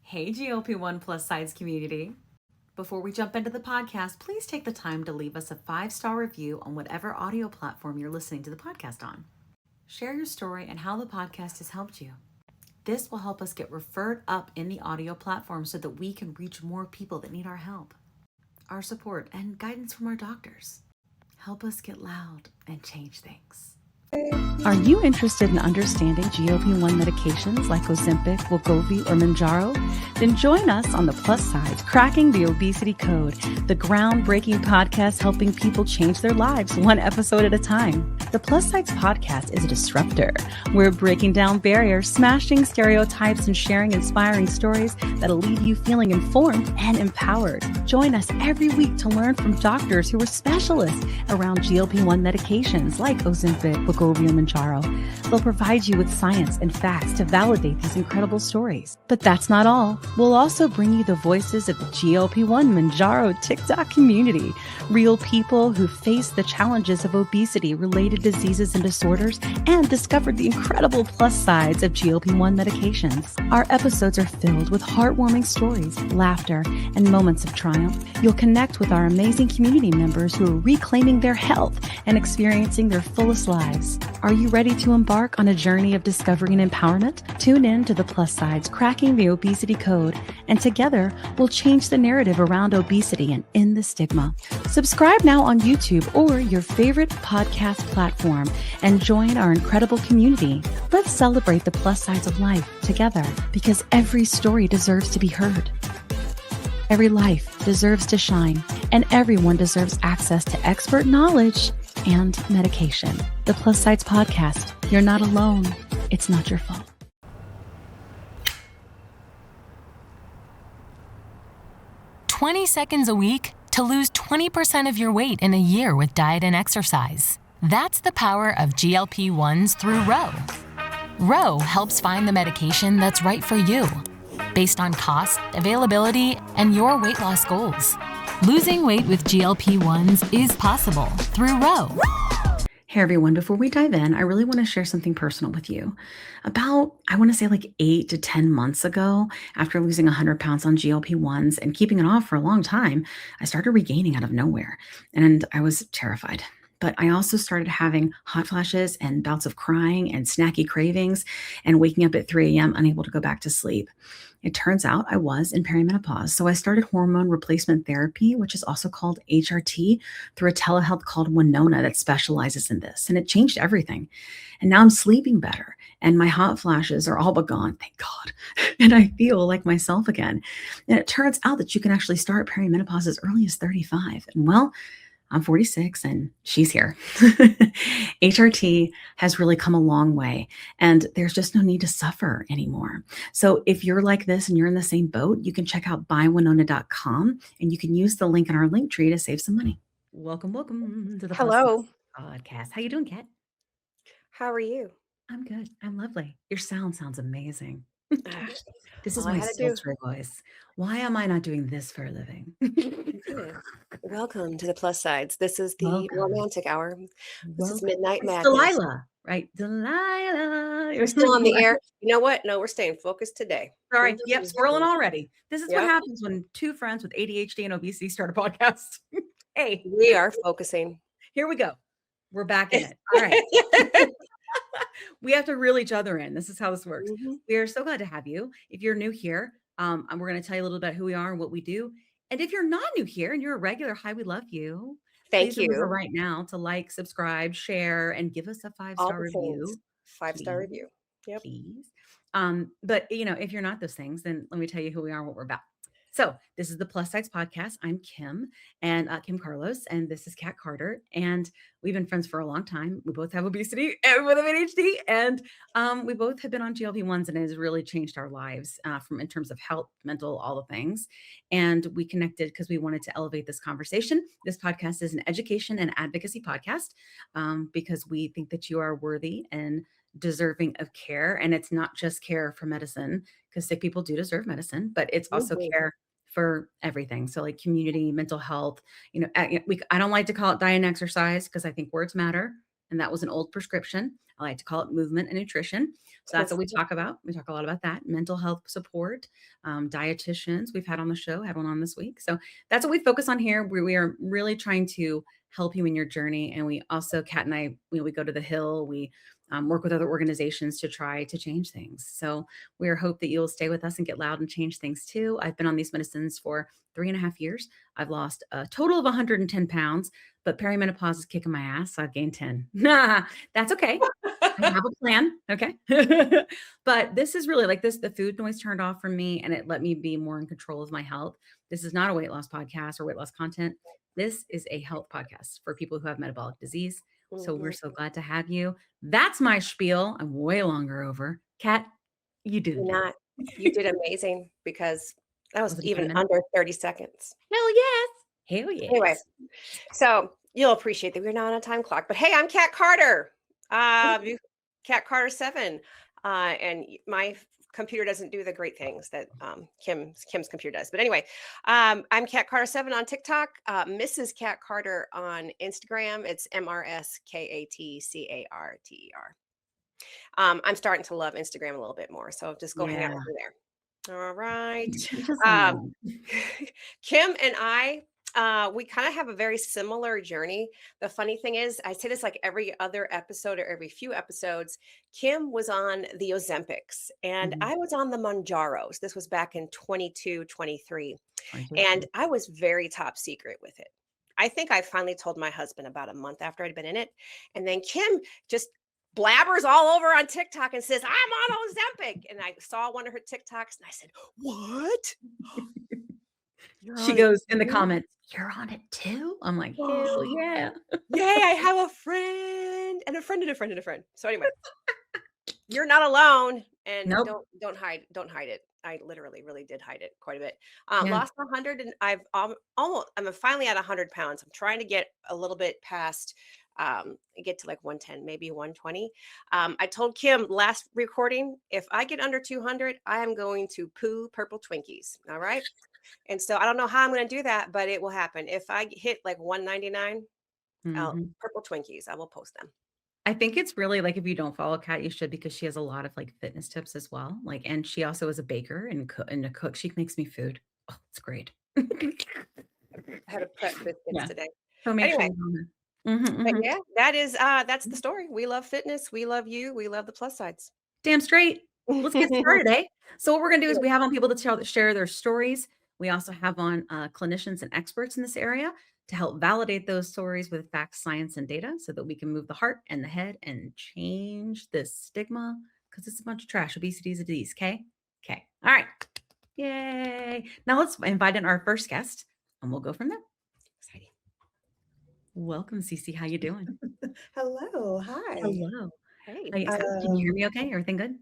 Hey, GLP-1 Plus SideZ community. Before we jump into the podcast, please take the time to leave us a 5-star review on whatever audio platform you're listening to the podcast on. Share your story and how the podcast has helped you. This will help us get referred up in the audio platform so that we can reach more people that need our help, our support, and guidance from our doctors. Help us get loud and change things. Are you interested in understanding GLP-1 medications like Ozempic, wegovy, or Mounjaro? Then join us on the Plus SideZ Cracking the Obesity Code, the groundbreaking podcast helping people change their lives one episode at a time. The Plus SideZ Podcast is a disruptor. We're breaking down barriers, smashing stereotypes, and sharing inspiring stories that'll leave you feeling informed and empowered. Join us every week to learn from doctors who are specialists around GLP-1 medications like Ozempic, wegovy, and Mounjaro. They'll provide you with science and facts to validate these incredible stories. But that's not all. We'll also bring you the voices of the GLP-1 Mounjaro TikTok community, real people who face the challenges of obesity-related diseases and disorders and discovered the incredible plus sides of GLP-1 medications. Our episodes are filled with heartwarming stories, laughter, and moments of triumph. You'll connect with our amazing community members who are reclaiming their health and experiencing their fullest lives. Are you ready to embark on a journey of discovery and empowerment? Tune in to the Plus SideZ Cracking the Obesity Code, and together we'll change the narrative around obesity and end the stigma. Subscribe now on YouTube or your favorite podcast platform and join our incredible community. Let's celebrate the plus sides of life together, because every story deserves to be heard. Every life deserves to shine, and everyone deserves access to expert knowledge and medication. The Plus SideZ Podcast. You're not alone. It's not your fault. "20 seconds a week to lose 20% of your weight in a year with diet and exercise." That's the power of GLP-1s through Ro. Ro helps find the medication that's right for you, based on cost, availability, and your weight loss goals. Losing weight with GLP-1s is possible through Ro. Hey everyone, before we dive in, I really want to share something personal with you. About, I want to say like 8 to 10 months ago, after losing 100 pounds on GLP-1s and keeping it off for a long time, I started regaining out of nowhere, and I was terrified. But I also started having hot flashes and bouts of crying and snacky cravings and waking up at 3 a.m. unable to go back to sleep. It turns out I was in perimenopause. So I started hormone replacement therapy, which is also called HRT, through a telehealth called Winona that specializes in this. And it changed everything. And now I'm sleeping better. And my hot flashes are all but gone, thank God. And I feel like myself again. And it turns out that you can actually start perimenopause as early as 35. And well, I'm 46 and she's here. HRT has really come a long way, and there's just no need to suffer anymore. So if you're like this and you're in the same boat, you can check out buywinona.com and you can use the link in our link tree to save some money. Welcome to the Hello. podcast. How you doing, Kat? How are you? I'm good. I'm lovely. Your sounds amazing. This is All I my had to do- sultry voice. Why am I not doing this for a living? Good. Welcome to the Plus SideZ. This is the Welcome. romantic hour. This is Midnight It's Madness. Delilah, right? Delilah. We're still on the air. You know what? No, we're staying focused today. Sorry. Yep, swirling already. This is what Yep. happens when two friends with ADHD and obesity start a podcast. Hey, We are focusing. here we go. We're back in it. All right. We have to reel each other in. This is how this works. Mhm. We are so glad to have you. If you're new here, and we're going to tell you a little bit who we are and what we do. And if you're not new here and you're a regular, hi, we love you. Thank Please remember you. right now to like, subscribe, share, and give us a All 5-star the review. things. 5-star please. review. Yep. Please. But if you're not those things, then let me tell you who we are and what we're about. So this is the Plus SideZ Podcast. I'm Kim and Kim Carlos, and this is Kat Carter. And we've been friends for a long time. We both have obesity and we have ADHD, and we both have been on GLP-1s, and it has really changed our lives in terms of health, mental, all the things. And we connected because we wanted to elevate this conversation. This podcast is an education and advocacy podcast because we think that you are worthy and deserving of care. And it's not just care for medicine, because sick people do deserve medicine, but it's also care for everything. So like community, mental health, I don't like to call it diet and exercise because I think words matter. And that was an old prescription. I like to call it movement and nutrition. So that's what we talk about. We talk a lot about that. Mental health support, dietitians we've had on the show, had one on this week. So that's what we focus on here. We are really trying to help you in your journey. And we also, Kat and I, we go to the Hill. We work with other organizations to try to change things. So we hope that you'll stay with us and get loud and change things too. I've been on these medicines for 3.5 years. I've lost a total of 110 pounds, but perimenopause is kicking my ass. So I've gained 10. That's okay. I have a plan. Okay. But this is really like this, the food noise turned off from me and it let me be more in control of my health. This is not a weight loss podcast or weight loss content. This is a health podcast for people who have metabolic disease. So we're so glad to have you. That's my spiel. I'm way longer over. Kat, you did it. You did amazing because that was even under 30 seconds. Hell yes. Hell yes. Anyway, so you'll appreciate that we're not on a time clock. But hey, I'm Kat Carter. Kat Carter 7. And my computer doesn't do the great things that Kim's computer does. But anyway, I'm Kat Carter 7 on TikTok, Mrs. Kat Carter on Instagram. It's MRSKATCARTER. I'm starting to love Instagram a little bit more. So just go hang out with me there. All right. Kim and I, we kind of have a very similar journey. The funny thing is, I say this like every other episode or every few episodes. Kim was on the Ozempics and I was on the Mounjaros. This was back in 22, 23. And I was very top secret with it. I think I finally told my husband about a month after I'd been in it. And then Kim just blabbers all over on TikTok and says, I'm on Ozempic. And I saw one of her TikToks and I said, what? She goes in the comments, you're on it too? I'm like, hell yeah. Yay, I have a friend and a friend and a friend and a friend. So anyway, you're not alone. And don't hide it. I literally really did hide it quite a bit. Lost 100 and I'm finally at 100 pounds. I'm trying to get a little bit past get to like 110, maybe 120. I told Kim last recording, if I get under 200, I am going to poo purple Twinkies. All right. And so I don't know how I'm going to do that, but it will happen. If I hit like 199, purple Twinkies, I will post them. I think it's really like, if you don't follow Kat, you should, because she has a lot of like fitness tips as well. Like, and she also is a baker and a cook. She makes me food. Oh, it's great. I had a prep biscuits today. So anyway. But yeah, that's the story. We love fitness. We love you. We love the plus sides. Damn straight. Let's get started, eh? So what we're going to do is we have on people to share their stories. We also have on clinicians and experts in this area to help validate those stories with facts, science, and data so that we can move the heart and the head and change the stigma, because it's a bunch of trash. Obesity is a disease, okay? Okay. All right. Yay. Now let's invite in our first guest and we'll go from there. Exciting. Welcome, CeCe. How you doing? Hello. Hi. Hello. Hey. Can you hear me okay? Everything good?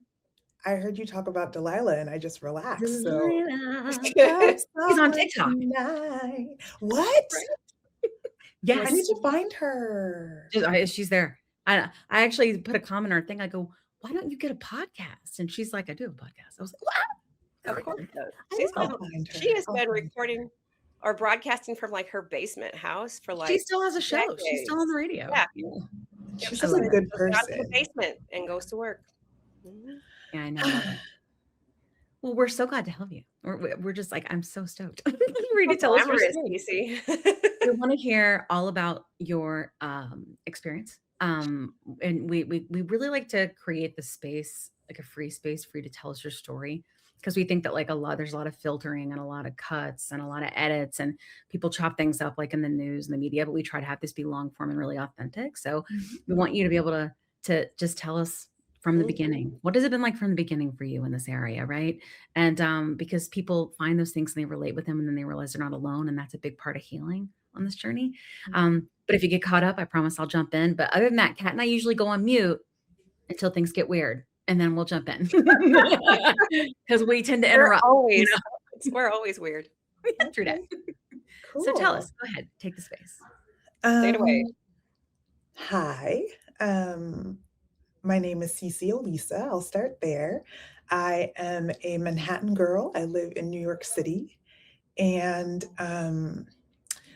I heard you talk about Delilah and I just relaxed. Delilah. So He's on TikTok. What? Yes. I need to find her. She's there. I actually put a comment on her thing. I go, why don't you get a podcast? And she's like, I do have a podcast. I was like, what? Of course. She has been recording or broadcasting from like her basement house for like. She still has a show. decades. She's still on the radio. Yeah. She's just a good Goes out to the person. basement and goes to work. Yeah, I know. Well, we're so glad to help you. We're just like, I'm so stoked. Ready to tell us your story. CeCe. We want to hear all about your experience. And we really like to create the space, like a free space for you to tell us your story, because we think that like there's a lot of filtering and a lot of cuts and a lot of edits, and people chop things up like in the news and the media, but we try to have this be long form and really authentic. So we want you to be able to just tell us from the beginning. What has it been like from the beginning for you in this area, right? And because people find those things and they relate with them, and then they realize they're not alone, and that's a big part of healing on this journey. But if you get caught up, I promise I'll jump in. But other than that, Kat and I usually go on mute until things get weird, and then we'll jump in because we tend to interrupt. We're always weird. True that. Cool. So tell us. Go ahead. Take the space. Take it away. Hi. My name is CeCe Elisa. I'll start there. I am a Manhattan girl. I live in New York City. And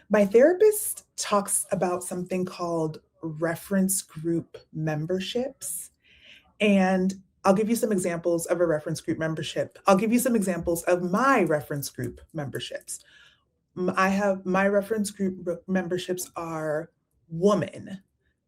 my therapist talks about something called reference group memberships. And I'll give you some examples of a reference group membership. I'll give you some examples of my reference group memberships. I have my reference group memberships are woman,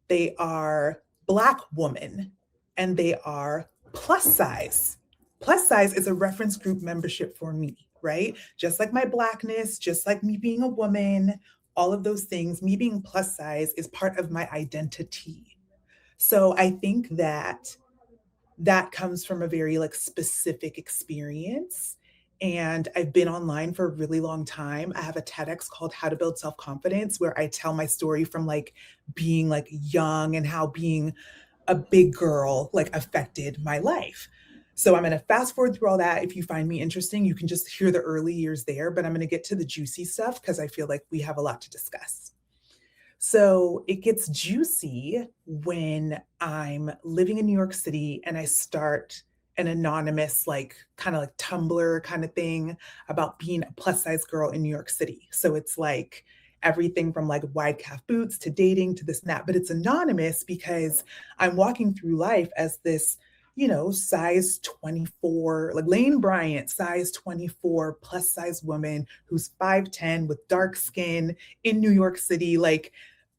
they are Black woman, and they are plus size. Plus size is a reference group membership for me, right? Just like my Blackness, just like me being a woman, all of those things, me being plus size is part of my identity. So I think that that comes from a very like specific experience. And I've been online for a really long time. I have a TEDx called How to Build Self-Confidence, where I tell my story from like being like young and how being a big girl like affected my life. So I'm going to fast forward through all that. If you find me interesting, you can just hear the early years there, but I'm going to get to the juicy stuff because I feel like we have a lot to discuss. So it gets juicy when I'm living in New York City and I start an anonymous, like kind of like Tumblr kind of thing about being a plus size girl in New York City. So it's like everything from like wide calf boots to dating to this and that, but it's anonymous because I'm walking through life as this, you know, size 24, like Lane Bryant, size 24 plus size woman who's 5'10" with dark skin in New York City, like,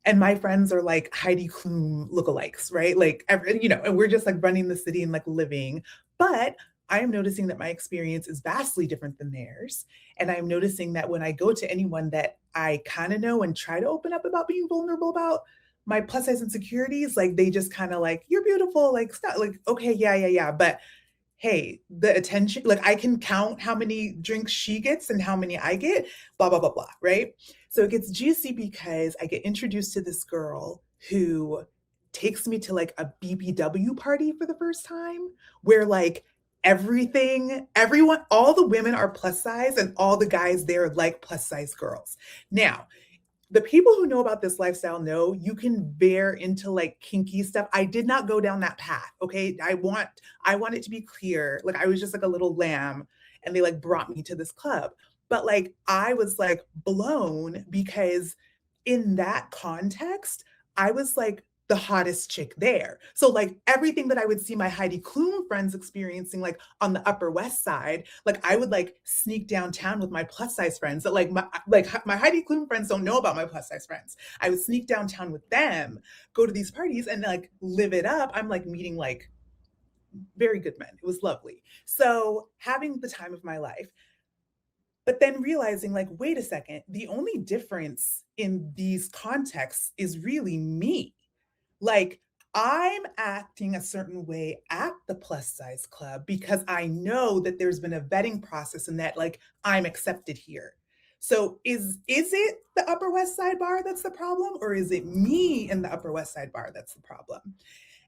and my friends are like Heidi Klum lookalikes, right? Like, you know, and we're just like running the city and like living. But I am noticing that my experience is vastly different than theirs. And I'm noticing that when I go to anyone that I kind of know and try to open up about being vulnerable about my plus size insecurities, like they just kind of like, you're beautiful, like, stop, like, okay, yeah. But hey, the attention, like I can count how many drinks she gets and how many I get, blah, blah, blah, blah, right? So it gets juicy because I get introduced to this girl who takes me to like a BBW party for the first time, where like everyone, all the women are plus size and all the guys there like plus size girls. Now, the people who know about this lifestyle know you can veer into like kinky stuff. I did not go down that path. Okay. I want it to be clear. Like I was just like a little lamb and they like brought me to this club. But like I was like blown because in that context, I was like the hottest chick there. So like everything that I would see my Heidi Klum friends experiencing like on the Upper West Side, like I would like sneak downtown with my plus size friends that like my Heidi Klum friends don't know about my plus size friends. I would sneak downtown with them, go to these parties and like live it up. I'm like meeting like very good men. It was lovely. So having the time of my life, but then realizing like, wait a second, the only difference in these contexts is really me. Like I'm acting a certain way at the plus size club because I know that there's been a vetting process and that like I'm accepted here. So is it the Upper West Side bar that's the problem, or is it me in the Upper West Side bar that's the problem?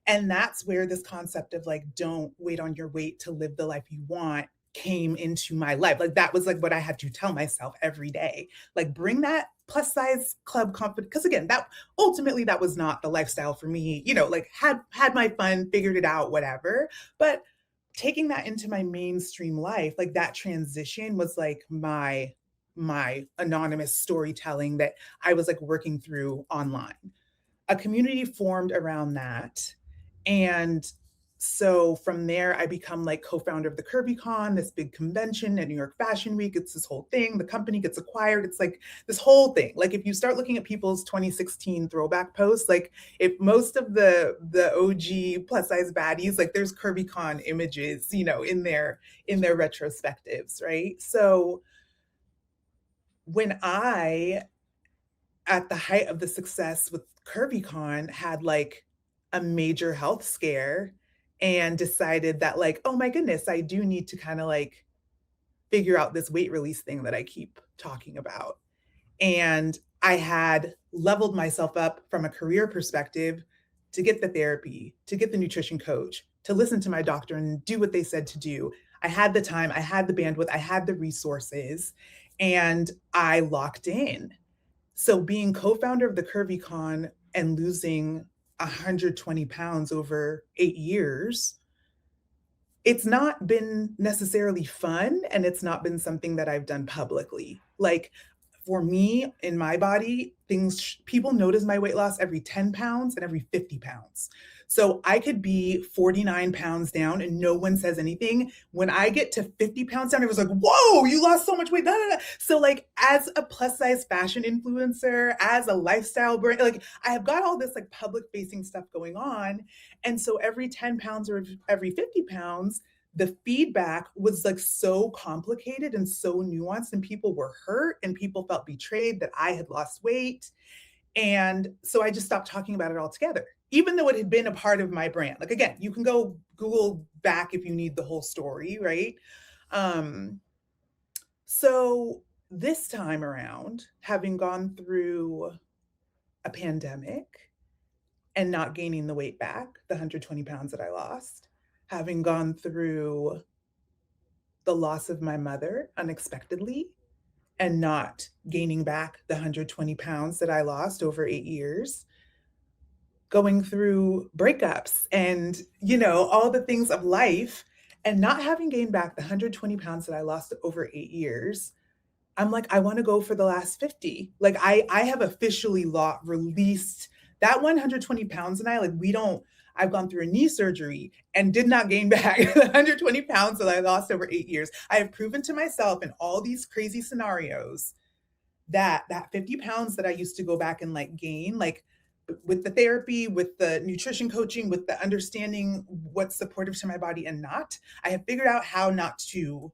And that's where this concept of like, don't wait on your weight to live the life you want came into my life. Like that was like what I had to tell myself every day. Like bring that plus size club confidence. Because again, that ultimately that was not the lifestyle for me, you know, like had my fun, figured it out, whatever. But taking that into my mainstream life, like that transition was like my anonymous storytelling that I was like working through online. A community formed around that. And so from there, I become like co-founder of the CurvyCon, this big convention at New York Fashion Week. It's this whole thing. The company gets acquired. It's like this whole thing. Like if you start looking at people's 2016 throwback posts, like if most of the OG plus size baddies, like there's CurvyCon images, you know, in their retrospectives, right? So when I, at the height of the success with CurvyCon, had like a major health scare and decided that like, oh my goodness, I do need to kind of like figure out this weight release thing that I keep talking about. And I had leveled myself up from a career perspective to get the therapy, to get the nutrition coach, to listen to my doctor and do what they said to do. I had the time, I had the bandwidth, I had the resources, and I locked in. So being co-founder of the CurvyCon and losing 120 pounds over 8 years, it's not been necessarily fun, and it's not been something that I've done publicly. Like for me, in my body, people notice my weight loss every 10 pounds and every 50 pounds. So I could be 49 pounds down and no one says anything. When I get to 50 pounds down, it was like, whoa, you lost so much weight. So like, as a plus size fashion influencer, as a lifestyle brand, like I have got all this like public facing stuff going on. And so every 10 pounds or every 50 pounds, the feedback was like so complicated and so nuanced, and people were hurt and people felt betrayed that I had lost weight. And so I just stopped talking about it altogether, even though it had been a part of my brand. Like, again, you can go Google back if you need the whole story, right? So this time around, having gone through a pandemic and not gaining the weight back, the 120 pounds that I lost, having gone through the loss of my mother unexpectedly and not gaining back the 120 pounds that I lost over 8 years, going through breakups and, you know, all the things of life, and not having gained back the 120 pounds that I lost over 8 years, I'm like, I want to go for the last 50. Like I have officially released that 120 pounds, and I've gone through a knee surgery and did not gain back the 120 pounds that I lost over 8 years. I have proven to myself in all these crazy scenarios that 50 pounds that I used to go back and like gain, like with the therapy, with the nutrition coaching, with the understanding what's supportive to my body and not, I have figured out how not to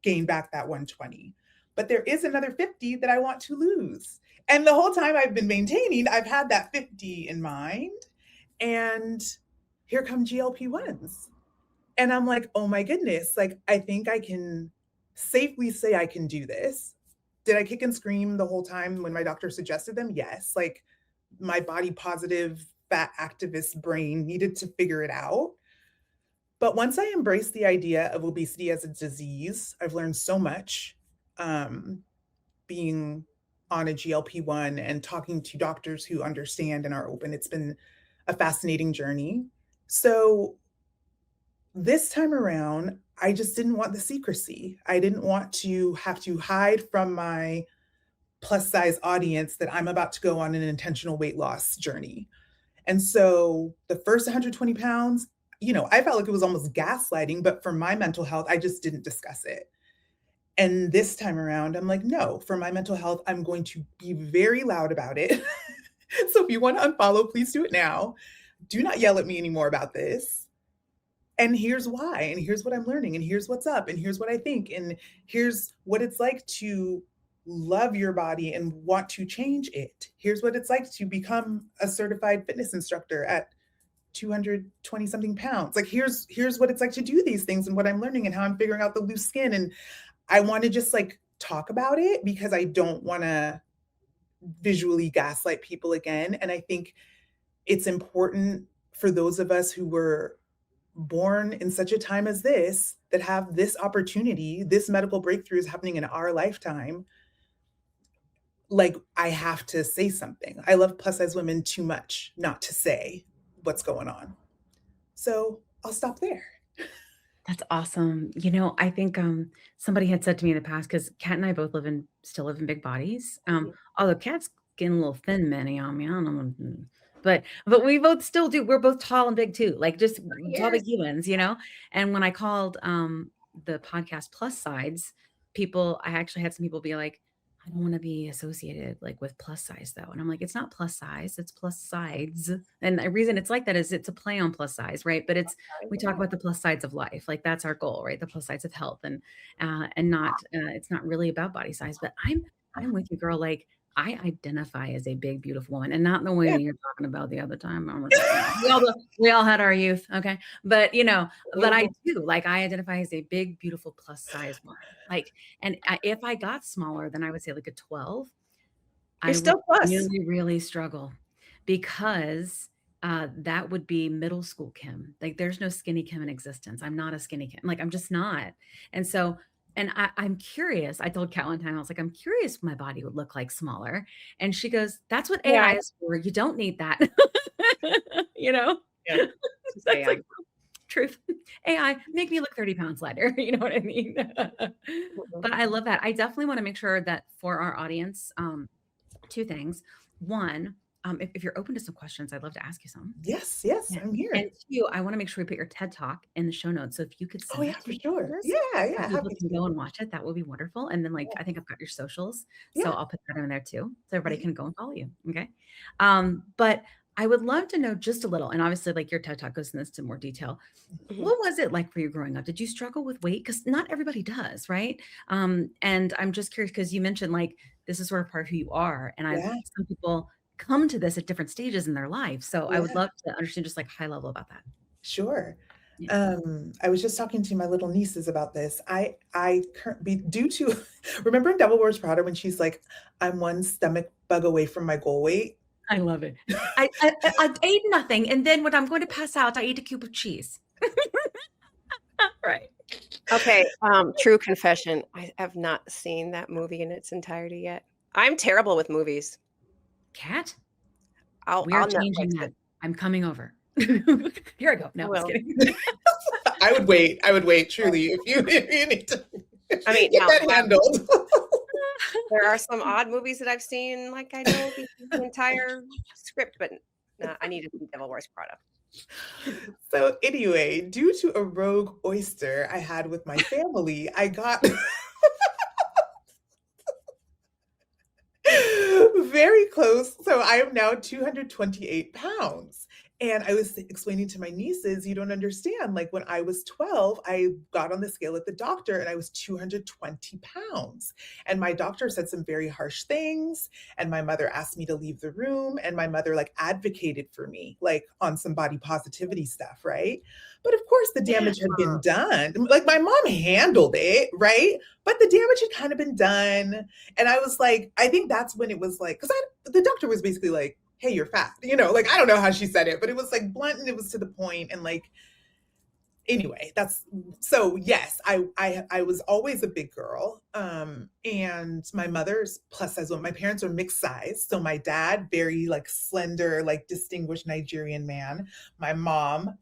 gain back that 120. But there is another 50 that I want to lose. And the whole time I've been maintaining, I've had that 50 in mind. And here come GLP-1s. And I'm like, oh my goodness, like, I think I can safely say I can do this. Did I kick and scream the whole time when my doctor suggested them? Yes. Like, my body positive, fat activist brain needed to figure it out. But once I embraced the idea of obesity as a disease, I've learned so much being on a GLP-1 and talking to doctors who understand and are open. It's been a fascinating journey. So this time around, I just didn't want the secrecy. I didn't want to have to hide from my plus size audience that I'm about to go on an intentional weight loss journey. And so the first 120 pounds, you know, I felt like it was almost gaslighting, but for my mental health, I just didn't discuss it. And this time around, I'm like, no, for my mental health, I'm going to be very loud about it. So if you want to unfollow, please do it now. Do not yell at me anymore about this. And here's why, and here's what I'm learning, and here's what's up, and here's what I think, and here's what it's like to love your body and want to change it. Here's what it's like to become a certified fitness instructor at 220 something pounds. Like, here's what it's like to do these things and what I'm learning and how I'm figuring out the loose skin. And I want to just like talk about it because I don't want to visually gaslight people again. And I think it's important for those of us who were born in such a time as this, that have this opportunity, this medical breakthrough is happening in our lifetime. Like, I have to say something. I love plus size women too much not to say what's going on. So I'll stop there. That's awesome. You know, I think somebody had said to me in the past, because Kat and I both still live in big bodies. Although Kat's getting a little thin, Manny, on me. I don't know. But we both still do. We're both tall and big too, like just tall big humans, you know? And when I called the podcast Plus SideZ, I actually had some people be like, I don't want to be associated like with plus size though. And I'm like, it's not plus size, it's plus SideZ. And the reason it's like that is it's a play on plus size, right? But we talk about the plus sides of life. Like, that's our goal, right? The plus sides of health, and not, it's not really about body size, but I'm with you, girl. Like, I identify as a big, beautiful woman, and not in the way that you're talking about the other time. We all had our youth. Okay. But, you know, but I do, like, I identify as a big, beautiful plus size woman. Like, and if I got smaller, then I would say like a 12. You're still plus. Really, really struggle, because that would be middle school Kim. Like, there's no skinny Kim in existence. I'm not a skinny Kim. Like, I'm just not. And so, and I'm curious. I told Kat one time, I was like, I'm curious what my body would look like smaller. And she goes, that's what AI is for. You don't need that. You know? Yeah. That's like truth. AI, make me look 30 pounds lighter. You know what I mean? But I love that. I definitely want to make sure that for our audience, two things. One, if you're open to some questions, I'd love to ask you some. Yes, I'm here. And two, I want to make sure we put your TED Talk in the show notes. So if you could send yeah, for sure. Yeah. people can go and watch it, that would be wonderful. And then I think I've got your socials. So I'll put that in there too. So everybody can go and follow you. Okay. But I would love to know just a little, and obviously your TED Talk goes into more detail. What was it like for you growing up? Did you struggle with weight? Because not everybody does, right? And I'm just curious because you mentioned this is sort of part of who you are. And some people come to this at different stages in their life. So I would love to understand just high level about that. Sure. Yeah. I was just talking to my little nieces about this. I due to remembering Devil Wears Prada when she's like, I'm one stomach bug away from my goal weight. I love it. I ate nothing. And then when I'm going to pass out, I eat a cube of cheese. Right. Okay. True confession. I have not seen that movie in its entirety yet. I'm terrible with movies. Kat? I'll changing that. I'm coming over. Here I go. No, I'm just kidding. I would wait truly if you need to get that handled. There are some odd movies that I've seen, I know the entire script, but I need to see Devil Wears Prada. So anyway, due to a rogue oyster I had with my family, I got very close. So I am now 228 pounds. And I was explaining to my nieces, you don't understand. When I was 12, I got on the scale at the doctor and I was 220 pounds. And my doctor said some very harsh things. And my mother asked me to leave the room. And my mother advocated for me, on some body positivity stuff, right? But of course, the damage had been done. My mom handled it, right? But the damage had kind of been done. And I was I think that's when it was because the doctor was basically hey, you're fat, I don't know how she said it, but it was blunt and it was to the point. And anyway, so yes, I was always a big girl. And my mother's plus size. My parents are mixed size. So my dad, very slender, distinguished Nigerian man. My mom,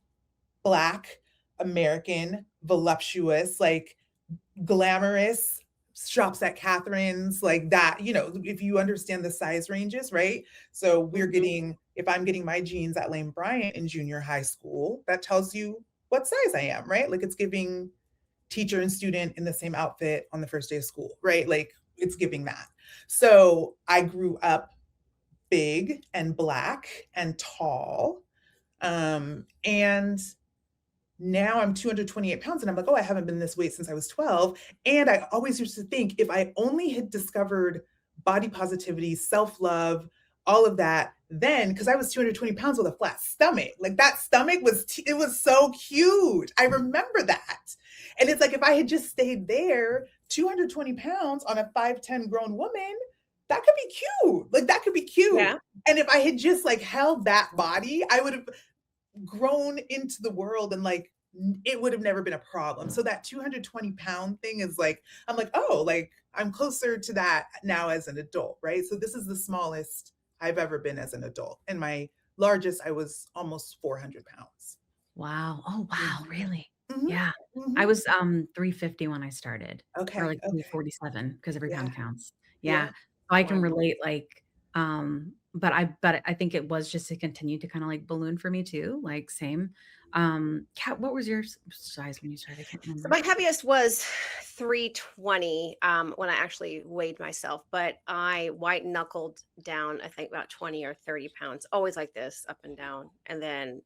Black, American, voluptuous, glamorous, shops at Catherine's, that, if you understand the size ranges, right? So we're getting, if I'm getting my jeans at Lane Bryant in junior high school, that tells you what size I am, right? It's giving teacher and student in the same outfit on the first day of school, right? It's giving that. So I grew up big and Black and tall. And now I'm 228 pounds and I'm I haven't been this weight since I was 12. And I always used to think if I only had discovered body positivity, self-love, all of that then, because I was 220 pounds with a flat stomach. That stomach it was so cute. I remember that. And it's if I had just stayed there, 220 pounds on a 5'10" grown woman, that could be cute. That could be cute. Yeah. And if I had just held that body, I would have grown into the world and it would have never been a problem. So that 220 pound thing is I'm I'm closer to that now as an adult, right? So this is the smallest I've ever been as an adult. And my largest, I was almost 400 pounds. Wow. Oh, wow. Really? Mm-hmm. Yeah. Mm-hmm. I was 350 when I started. Okay. Or 347 because every pound counts. Yeah. So I can relate but I think it was just to continue to kind of balloon for me too. Same. Kat, what was your size when you started? I can't remember. So my heaviest was 320 when I actually weighed myself, but I white knuckled down, I think about 20 or 30 pounds, always like this, up and down. And then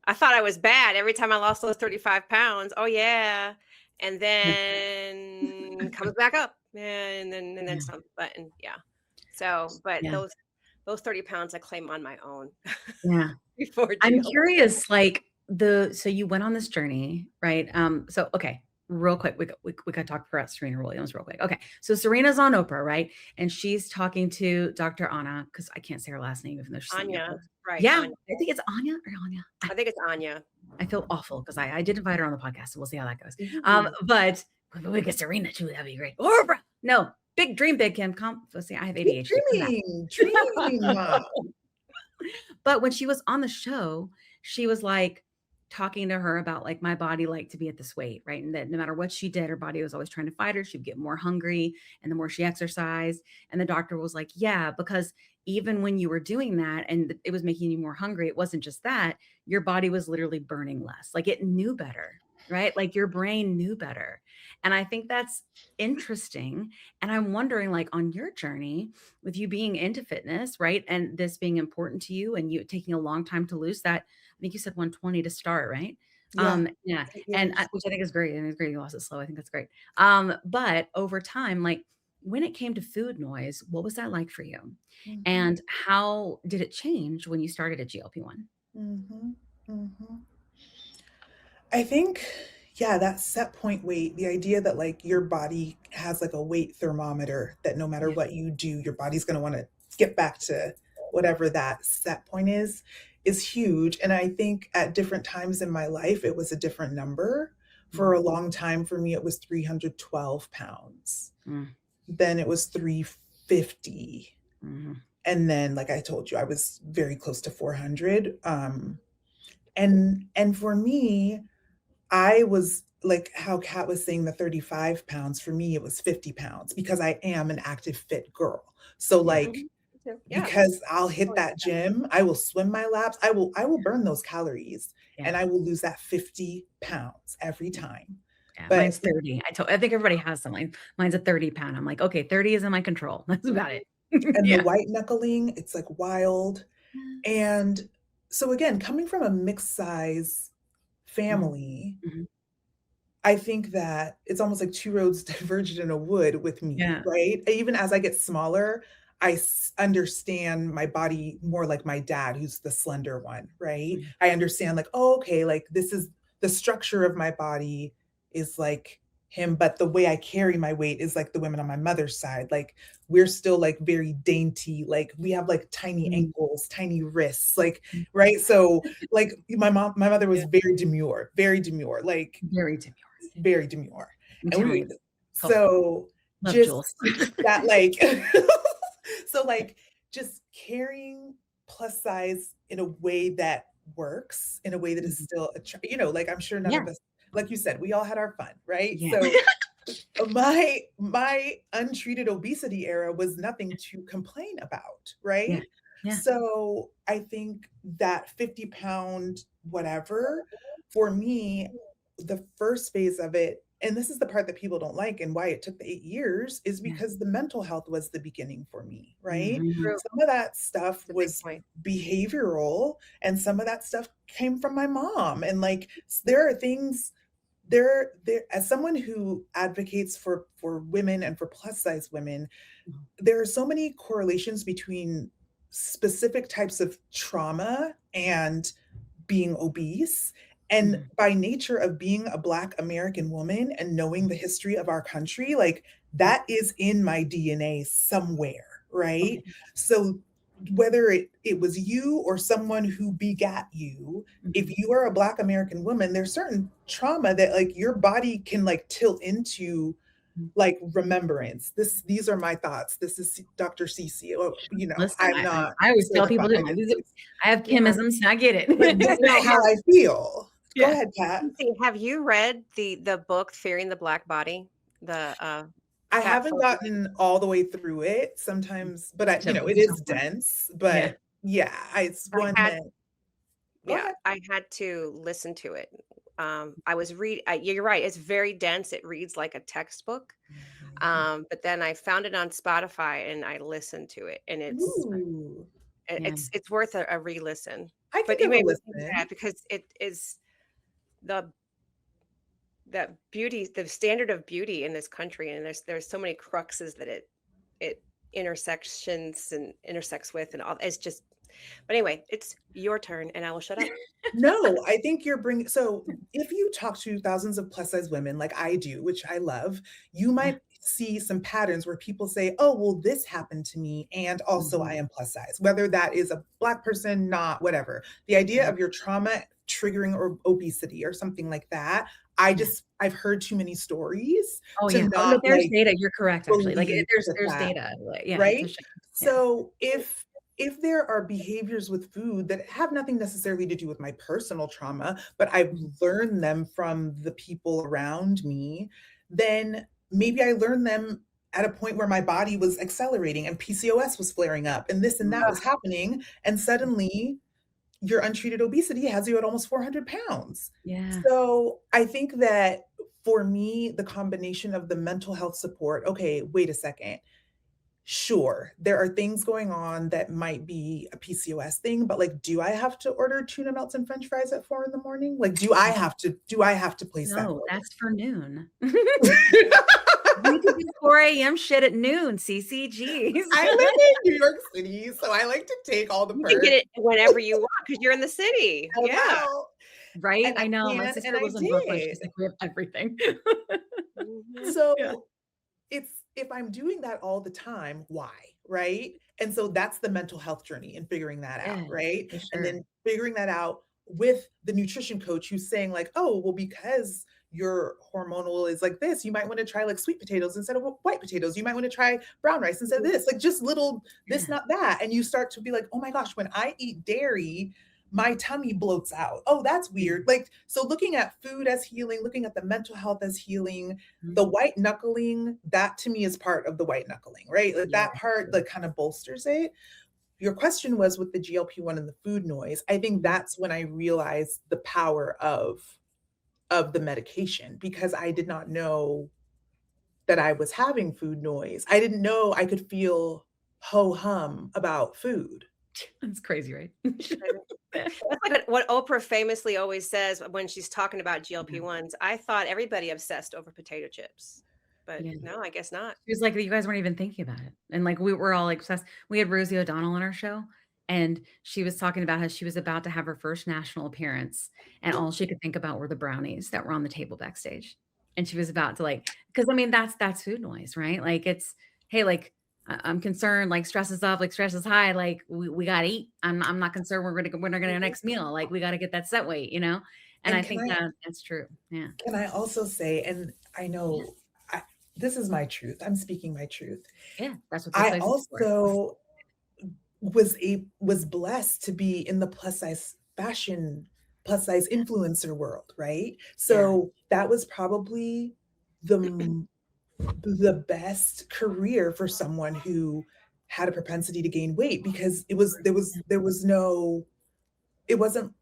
I thought I was bad every time I lost those 35 pounds. Oh yeah. And then comes back up and then some, but So, but those 30 pounds I claim on my own. Yeah. Before I'm curious, so you went on this journey, right? So, okay, real quick, we could talk about Serena Williams real quick. Okay. So Serena's on Oprah, right? And she's talking to Dr. Anna, because I can't say her last name, even though she's Anya. Right. Yeah. Anya. I think it's Anya or Anya. I think it's Anya. I feel awful because I did invite her on the podcast, so we'll see how that goes. Mm-hmm. But we get Serena too, that'd be great. Oprah. No. Big dream, big Kim. Let's see, I have ADHD. Dreaming. But when she was on the show, she was like, talking to her about like my body liked to be at this weight, right? And that no matter what she did, her body was always trying to fight her. She'd get more hungry and the more she exercised. And the doctor was like, yeah, because even when you were doing that and it was making you more hungry, it wasn't just that, your body was literally burning less. Like it knew better, right? Like your brain knew better. And I think that's interesting. And I'm wondering, like, on your journey with you being into fitness, right? And this being important to you and you taking a long time to lose that. I think you said 120 to start, right? Yeah. Yeah. And which I think is great. And it's great you lost it slow. I think that's great. But over time, like when it came to food noise, what was that like for you? Mm-hmm. And how did it change when you started at GLP-1? Mm-hmm. Mm-hmm. I think, yeah, that set point weight, the idea that like your body has like a weight thermometer that no matter what you do, your body's going to want to get back to whatever that set point is huge. And I think at different times in my life, it was a different number. For a long time, for me, it was 312 pounds. Then it was 350. And then, like I told you, I was very close to 400. And for me, I was like how Kat was saying the 35 pounds, for me, it was 50 pounds because I am an active, fit girl. So like, because I'll hit that gym, I will swim my laps, I will burn those calories and I will lose that 50 pounds every time. Yeah, but mine's 30. I think everybody has something. Mine's a 30 pound. I'm like, okay, 30 is in my control. That's about it. And the white knuckling, it's like wild. And so again, coming from a mixed size family, I think that it's almost like two roads diverged in a wood with me, right? Even as I get smaller, I understand my body more like my dad, who's the slender one, right? I understand like, oh, okay, like this is the structure of my body is like him, but the way I carry my weight is like the women on my mother's side. Like we're still like very dainty, like we have like tiny ankles, tiny wrists, like, right? So like my mother was very demure, like very demure. And so just that like, so like just carrying plus size in a way that works, in a way that is still, like I'm sure none of us, like you said, we all had our fun, right? So my untreated obesity era was nothing to complain about, right? So I think that 50-pound whatever, for me, the first phase of it, and this is the part that people don't like and why it took the 8 years, is because the mental health was the beginning for me, right? Some of that stuff was behavioral and some of that stuff came from my mom. And like, there are things there, as someone who advocates for women and for plus size women, there are so many correlations between specific types of trauma and being obese. And by nature of being a Black American woman and knowing the history of our country, like that is in my DNA somewhere, right? So whether it was you or someone who begat you, if you are a Black American woman, there's certain trauma that like your body can like tilt into like remembrance. These are my thoughts. This is Dr. CeCe. Listen, I'm not. I always tell people, I have chemisms. I get it. That's not how I feel. Go ahead, Kat. Have you read the book Fearing the Black Body? I haven't gotten all the way through it sometimes, but it is dense, but it's one that. I had to listen to it. I was you're right. It's very dense. It reads like a textbook. But then I found it on Spotify and I listened to it, and it's worth a re-listen. But you may listen to that because it is the beauty, the standard of beauty in this country, and there's so many cruxes that it intersects with, and all. It's just. But anyway, it's your turn, and I will shut up. No, I think you're bringing. So if you talk to thousands of plus size women, like I do, which I love, you might see some patterns where people say, "Oh, well, this happened to me, and also I am plus size." Whether that is a Black person, not whatever. The idea of your trauma triggering or obesity or something like that. I've heard too many stories. There's data. You're correct. Actually, like there's data. Right. So if if there are behaviors with food that have nothing necessarily to do with my personal trauma, but I've learned them from the people around me, then maybe I learned them at a point where my body was accelerating and PCOS was flaring up and this and that was happening. And suddenly your untreated obesity has you at almost 400 pounds. Yeah. So I think that for me, the combination of the mental health support, okay, wait a second. Sure, there are things going on that might be a PCOS thing, but like, do I have to order tuna melts and French fries at 4 a.m? Like, do I have to place that? No, that's for noon. We could do 4 a.m. shit at noon, CeCe. Jeez. I live in New York City, so I like to take all the You perks. can get it whenever you want because you're in the city. I Yeah. know. Right? And I know. My can, sister and I lives in Brooklyn. did. She's like, we have everything. Mhm. So Yeah. it's if I'm doing that all the time, why? Right. And so that's the mental health journey and figuring that Yeah, out. Right. for And sure. then figuring that out with the nutrition coach who's saying, like, oh, well, because your hormonal is like this, you might want to try like sweet potatoes instead of white potatoes. You might want to try brown rice instead of this, like just little this, Yeah. not that. And you start to be like, oh my gosh, when I eat dairy, my tummy bloats out. Oh, that's weird. Like, so looking at food as healing, looking at the mental health as healing, the white knuckling, that to me is part of the white knuckling, right? Like Yeah, that part that kind of bolsters it. Your question was with the GLP-1 and the food noise. I think that's when I realized the power of the medication, because I did not know that I was having food noise. I didn't know I could feel ho hum about food. That's crazy, right? That's like what Oprah famously always says when she's talking about GLP-1s. I thought everybody obsessed over potato chips, but Yeah. no, I guess not. She was like, you guys weren't even thinking about it. And like, we were all like obsessed. We had Rosie O'Donnell on our show, and she was talking about how she was about to have her first national appearance, and all she could think about were the brownies that were on the table backstage. And she was about to like, because I mean, that's food noise, right? Like it's, hey, like I'm concerned, like stress is up, like stress is high, like we gotta eat. I'm not concerned we're gonna get our next meal. Like we gotta get that set weight, you know? And I think that's true. Yeah. Can I also say, and I know this is my truth. I'm speaking my truth. Yeah, that's what I also was blessed to be in the plus size fashion, plus size influencer world, right? So that was probably the best career for someone who had a propensity to gain weight, because it wasn't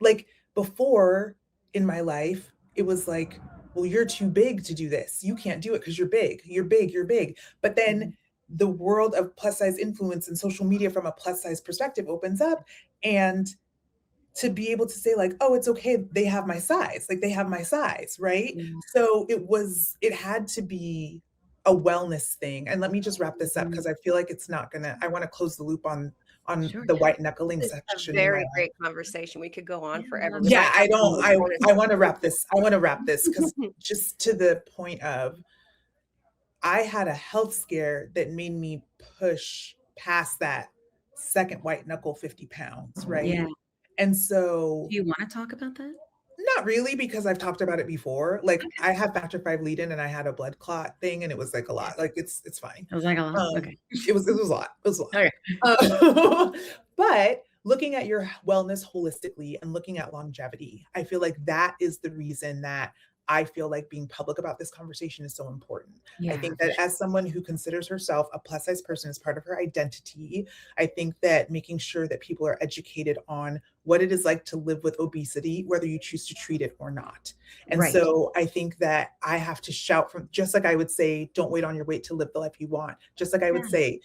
like before in my life, it was like, well, you're too big to do this. You can't do it because you're big, you're big, you're big. But then the world of plus size influence and social media from a plus size perspective opens up, and to be able to say like, oh, it's okay, they have my size, like they have my size, right? So it had to be a wellness thing. And let me just wrap this up, because I feel like I want to close the loop on the white knuckling It's section. a very great conversation. We could go on forever. Yeah, I want to wrap this. I want to wrap this because just to the point of, I had a health scare that made me push past that second white knuckle 50 pounds, right? Yeah. And so, do you want to talk about that? Not really, because I've talked about it before. Like I have factor 5 lead-in, and I had a blood clot thing, and it was like a lot. Like it's fine. It was like a lot. Okay. It was a lot. It was a lot. Okay. But looking at your wellness holistically and looking at longevity, I feel like that is the reason that I feel like being public about this conversation is so important. Yeah, I think that as someone who considers herself a plus size person as part of her identity, I think that making sure that people are educated on what it is like to live with obesity, whether you choose to treat it or not. And so I think that I have to shout from, just like I would say, don't wait on your weight to live the life you want. Just like I would say,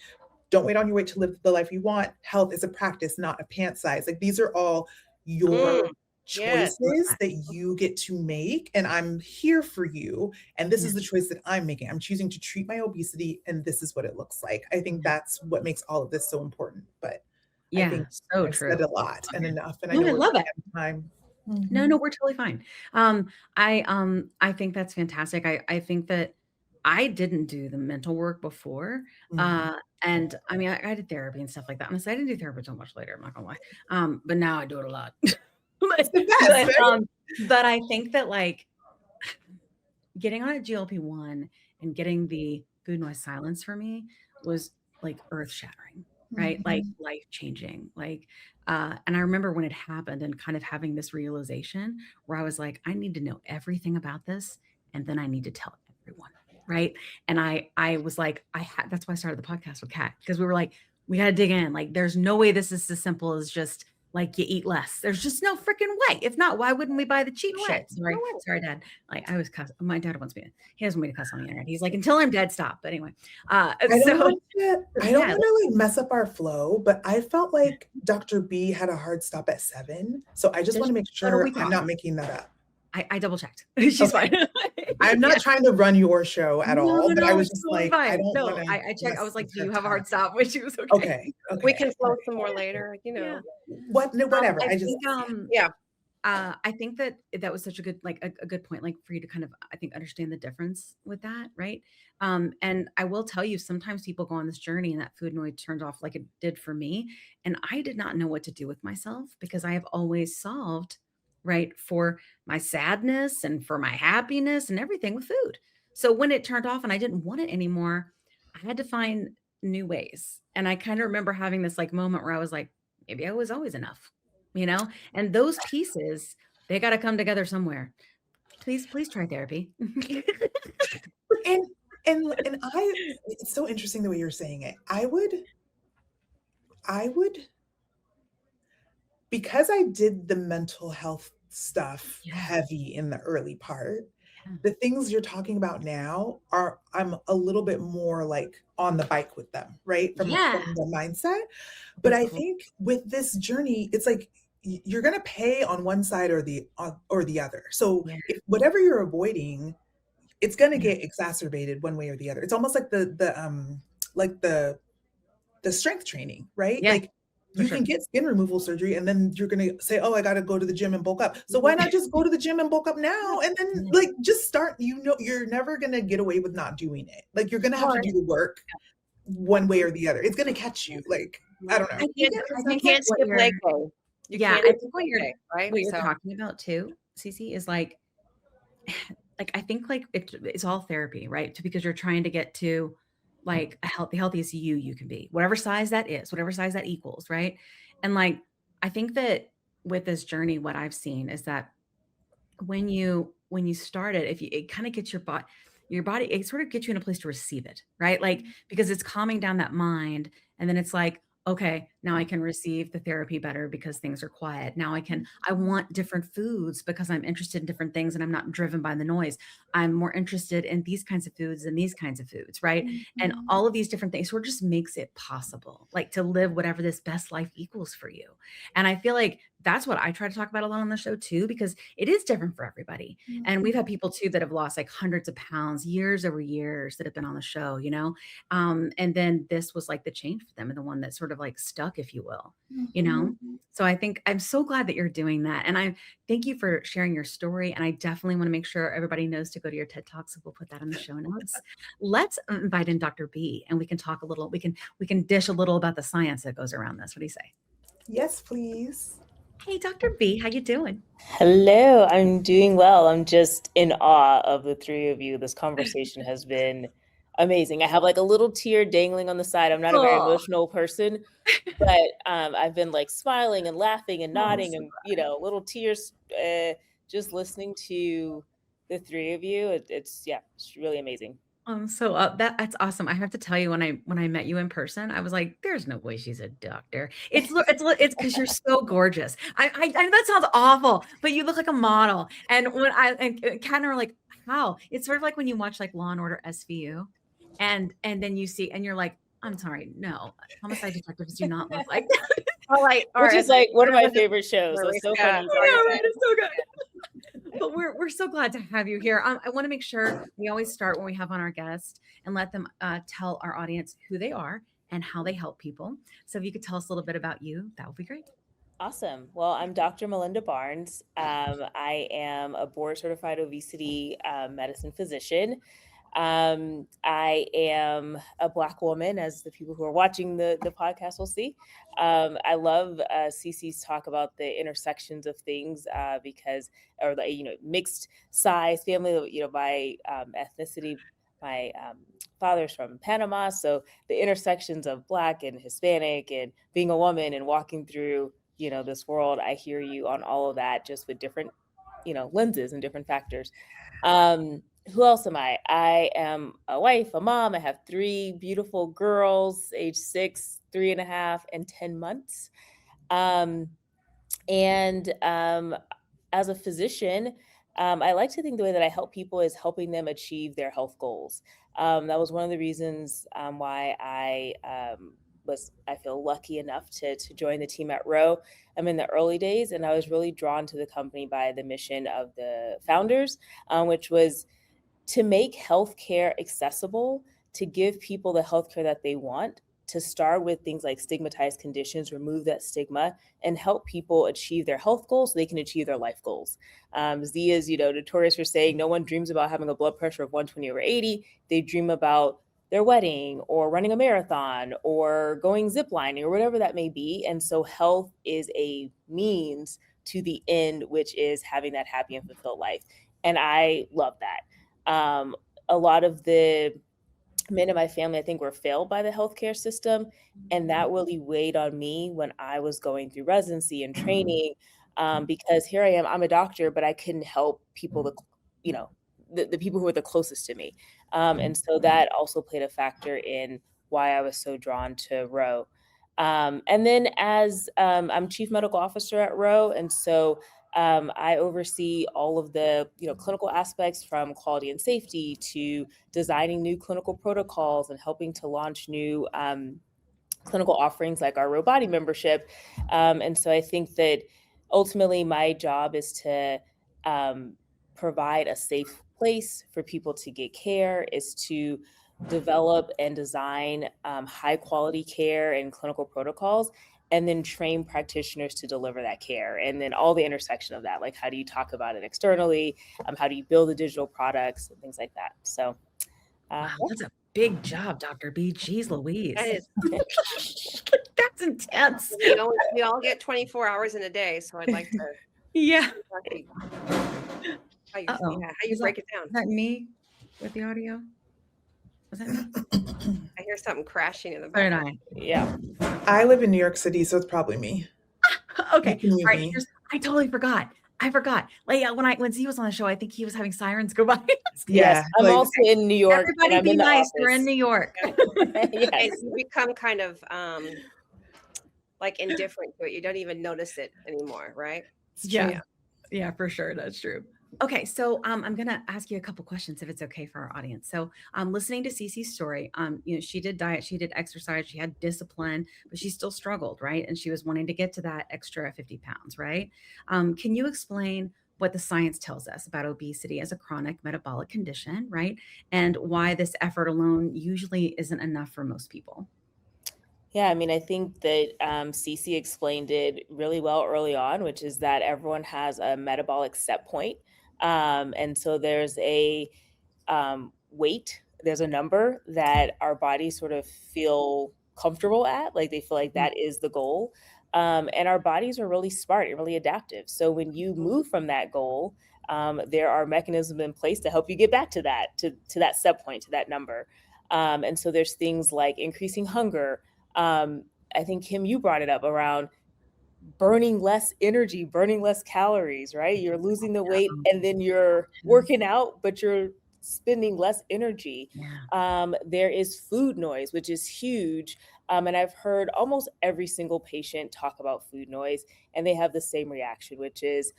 don't wait on your weight to live the life you want. Health is a practice, not a pant size. Like these are all your choices that you get to make, and I'm here for you, and this is the choice that I'm making. I'm choosing to treat my obesity, and this is what it looks like. I think that's what makes all of this so important. But I think so I've true. said a lot and enough, and I love it. Time. No, we're totally fine. I think that's fantastic. I think that I didn't do the mental work before. And I mean, I did therapy and stuff like that. Honestly, I didn't do therapy until much later, I'm not gonna lie. But now I do it a lot. But I think that like getting on a GLP-1 and getting the food noise silence for me was like earth shattering. right? Like life-changing, like, and I remember when it happened and kind of having this realization where I was like, I need to know everything about this, and then I need to tell everyone, right? And I was like, that's why I started the podcast with Kat, because we were like, we got to dig in. Like, there's no way this is as simple as just like you eat less. There's just no freaking way. If not, why wouldn't we buy the cheap shit? Sorry, Dad. Like, I was cuss. My dad he doesn't want me to cuss on the internet. He's like, until I'm dead, stop. But anyway, I don't want to like mess up our flow, but I felt like Dr. B had a hard stop at 7. So I just want to make sure I'm not making that up. I double checked. She's fine. I'm not trying to run your show at all, but I was just like, fine. I checked. I was like, do you have a hard stop? Which she was okay. Okay. We can flow some more later, whatever. I think that was such a good, like a good point, like for you to kind of, I think, understand the difference with that. Right. And I will tell you, sometimes people go on this journey and that food noise turns off like it did for me. And I did not know what to do with myself because I have always solved right for my sadness and for my happiness and everything with food. So when it turned off and I didn't want it anymore, I had to find new ways. And I kind of remember having this like moment where I was like, maybe I was always enough, and those pieces, they got to come together somewhere. Please try therapy. and it's so interesting the way you're saying it. I would, because I did the mental health stuff heavy in the early part, the things you're talking about now I'm a little bit more like on the bike with them, right? From the mindset. But I think with this journey, it's like you're going to pay on one side or the other. So if whatever you're avoiding, it's going to get exacerbated one way or the other. It's almost like the strength training, right? Like you can get skin removal surgery and then you're going to say, oh, I got to go to the gym and bulk up. So why not just go to the gym and bulk up now? And then like, just start, you're never going to get away with not doing it. Like you're going to have to do the work one way or the other. It's going to catch you. Like, I don't know. You can't skip leg day. I think what you're talking about too, CeCe, is like I think like it's all therapy, right? Because you're trying to get to like the healthiest you can be, whatever size that is, whatever size that equals, right? And like, I think that with this journey, what I've seen is that when you start it, it kind of gets your body, it sort of gets you in a place to receive it, right? Like, because it's calming down that mind. And then it's like, okay, now I can receive the therapy better because things are quiet. Now I want different foods because I'm interested in different things and I'm not driven by the noise. I'm more interested in these kinds of foods and these kinds of foods, right? And all of these different things sort of just makes it possible, like to live whatever this best life equals for you. And I feel like that's what I try to talk about a lot on the show too, because it is different for everybody. And we've had people too that have lost like hundreds of pounds, years over years, that have been on the show, and then this was like the change for them and the one that sort of like stuck, if you will, So I think I'm so glad that you're doing that. And I thank you for sharing your story. And I definitely want to make sure everybody knows to go to your TED Talk. So we'll put that in the show notes. Let's invite in Dr. B and we can talk a little, we can dish a little about the science that goes around this. What do you say? Yes, please. Hey, Dr. B, how you doing? Hello, I'm doing well. I'm just in awe of the three of you. This conversation has been amazing. I have like a little tear dangling on the side. I'm not a very emotional person, but I've been like smiling and laughing and nodding and, little tears just listening to the three of you. It's really amazing. So that's awesome. I have to tell you, when I met you in person, I was like, "There's no way she's a doctor." It's because you're so gorgeous. I know that sounds awful, but you look like a model. And when and Kat and I were like, "How?" It's sort of like when you watch like Law and Order SVU, and then you see, and you're like, "I'm sorry, no, homicide detectives do not look like that." Which is like one of my favorite shows. That's so funny. It's so good. But we're so glad to have you here. I want to make sure we always start when we have on our guest and let them tell our audience who they are and how they help people. So if you could tell us a little bit about you, that would be great. Awesome. Well, I'm Dr. Melynda Barnes. I am a board certified obesity medicine physician. I am a Black woman, as the people who are watching the podcast will see. I love CeCe's talk about the intersections of things because, or the, mixed size family, my ethnicity, my father's from Panama. So the intersections of Black and Hispanic and being a woman and walking through, this world, I hear you on all of that, just with different, lenses and different factors. Who else am I? I am a wife, a mom. I have 3 beautiful girls, age 6, 3.5, and 10 months. As a physician, I like to think the way that I help people is helping them achieve their health goals. That was one of the reasons why I feel lucky enough to join the team at Roe. I'm in the early days, and I was really drawn to the company by the mission of the founders, which was to make healthcare accessible, to give people the healthcare that they want, to start with things like stigmatized conditions, remove that stigma, and help people achieve their health goals so they can achieve their life goals. Z is, notorious for saying no one dreams about having a blood pressure of 120/80. They dream about their wedding or running a marathon or going ziplining or whatever that may be. And so health is a means to the end, which is having that happy and fulfilled life. And I love that. A lot of the men in my family, I think, were failed by the healthcare system. And that really weighed on me when I was going through residency and training, because here I am, I'm a doctor, but I couldn't help people, the people who were the closest to me. And so that also played a factor in why I was so drawn to Roe. And then as I'm chief medical officer at Roe, and so I oversee all of the clinical aspects, from quality and safety to designing new clinical protocols and helping to launch new clinical offerings like our Roe Body membership. And so I think that ultimately my job is to provide a safe place for people to get care, is to develop and design high quality care and clinical protocols, and then train practitioners to deliver that care. And then all the intersection of that, like how do you talk about it externally? How do you build the digital products and things like that? So wow, that's a big job, Dr. B. Jeez Louise. That is. That's intense. We all get 24 hours in a day, so I'd like to. Yeah. How you break it down? Is that me with the audio? Was that me? I hear something crashing in the background. Yeah. I live in New York City, so it's probably me. Okay. All right. I totally forgot. Like when Z was on the show, I think he was having sirens go by. Yes, I'm also in New York. Everybody be nice. We're in New York. Yes. You become kind of like indifferent to it. You don't even notice it anymore, right? Yeah, for sure. That's true. Okay, so I'm gonna ask you a couple questions if it's okay for our audience. So listening to CeCe's story, she did diet, she did exercise, she had discipline, but she still struggled, right? And she was wanting to get to that extra 50 pounds, right? Can you explain what the science tells us about obesity as a chronic metabolic condition, right? And why this effort alone usually isn't enough for most people? Yeah, I mean, I think that CeCe explained it really well early on, which is that everyone has a metabolic set point. And so there's a weight, there's a number that our bodies sort of feel comfortable at, like they feel like that is the goal. And our bodies are really smart and really adaptive. So when you move from that goal, there are mechanisms in place to help you get back to that, to that set point, to that number. And so there's things like increasing hunger. I think, Kim, you brought it up around burning less energy, burning less calories, right? You're losing the weight and then you're working out, but you're spending less energy. There is food noise, which is huge. And I've heard almost every single patient talk about food noise, and they have the same reaction, which is,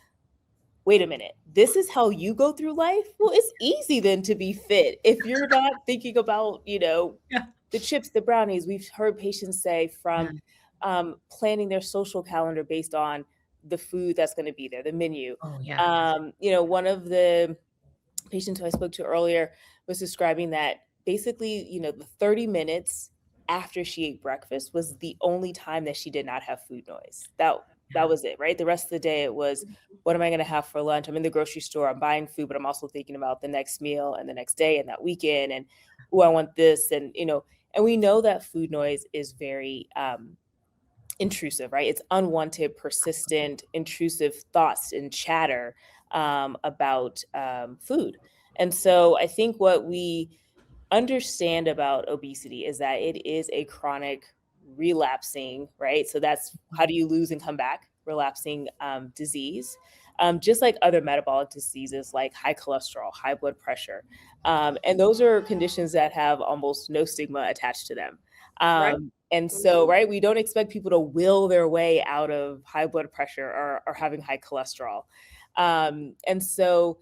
wait a minute, this is how you go through life? Well, it's easy then to be fit if you're not thinking about, the chips, the brownies. We've heard patients say from planning their social calendar based on the food that's going to be there, the menu. One of the patients who I spoke to earlier was describing that basically, the 30 minutes after she ate breakfast was the only time that she did not have food noise. That was it, right? The rest of the day, it was, what am I going to have for lunch? I'm in the grocery store, I'm buying food, but I'm also thinking about the next meal and the next day and that weekend and, I want this. And, and we know that food noise is very intrusive, right? It's unwanted, persistent, intrusive thoughts and chatter about food. And so I think what we understand about obesity is that it is a chronic relapsing, right? So that's how do you lose and come back? Relapsing disease. Just like other metabolic diseases like high cholesterol, high blood pressure. And those are conditions that have almost no stigma attached to them. Right. And so, right, we don't expect people to will their way out of high blood pressure or having high cholesterol. And so,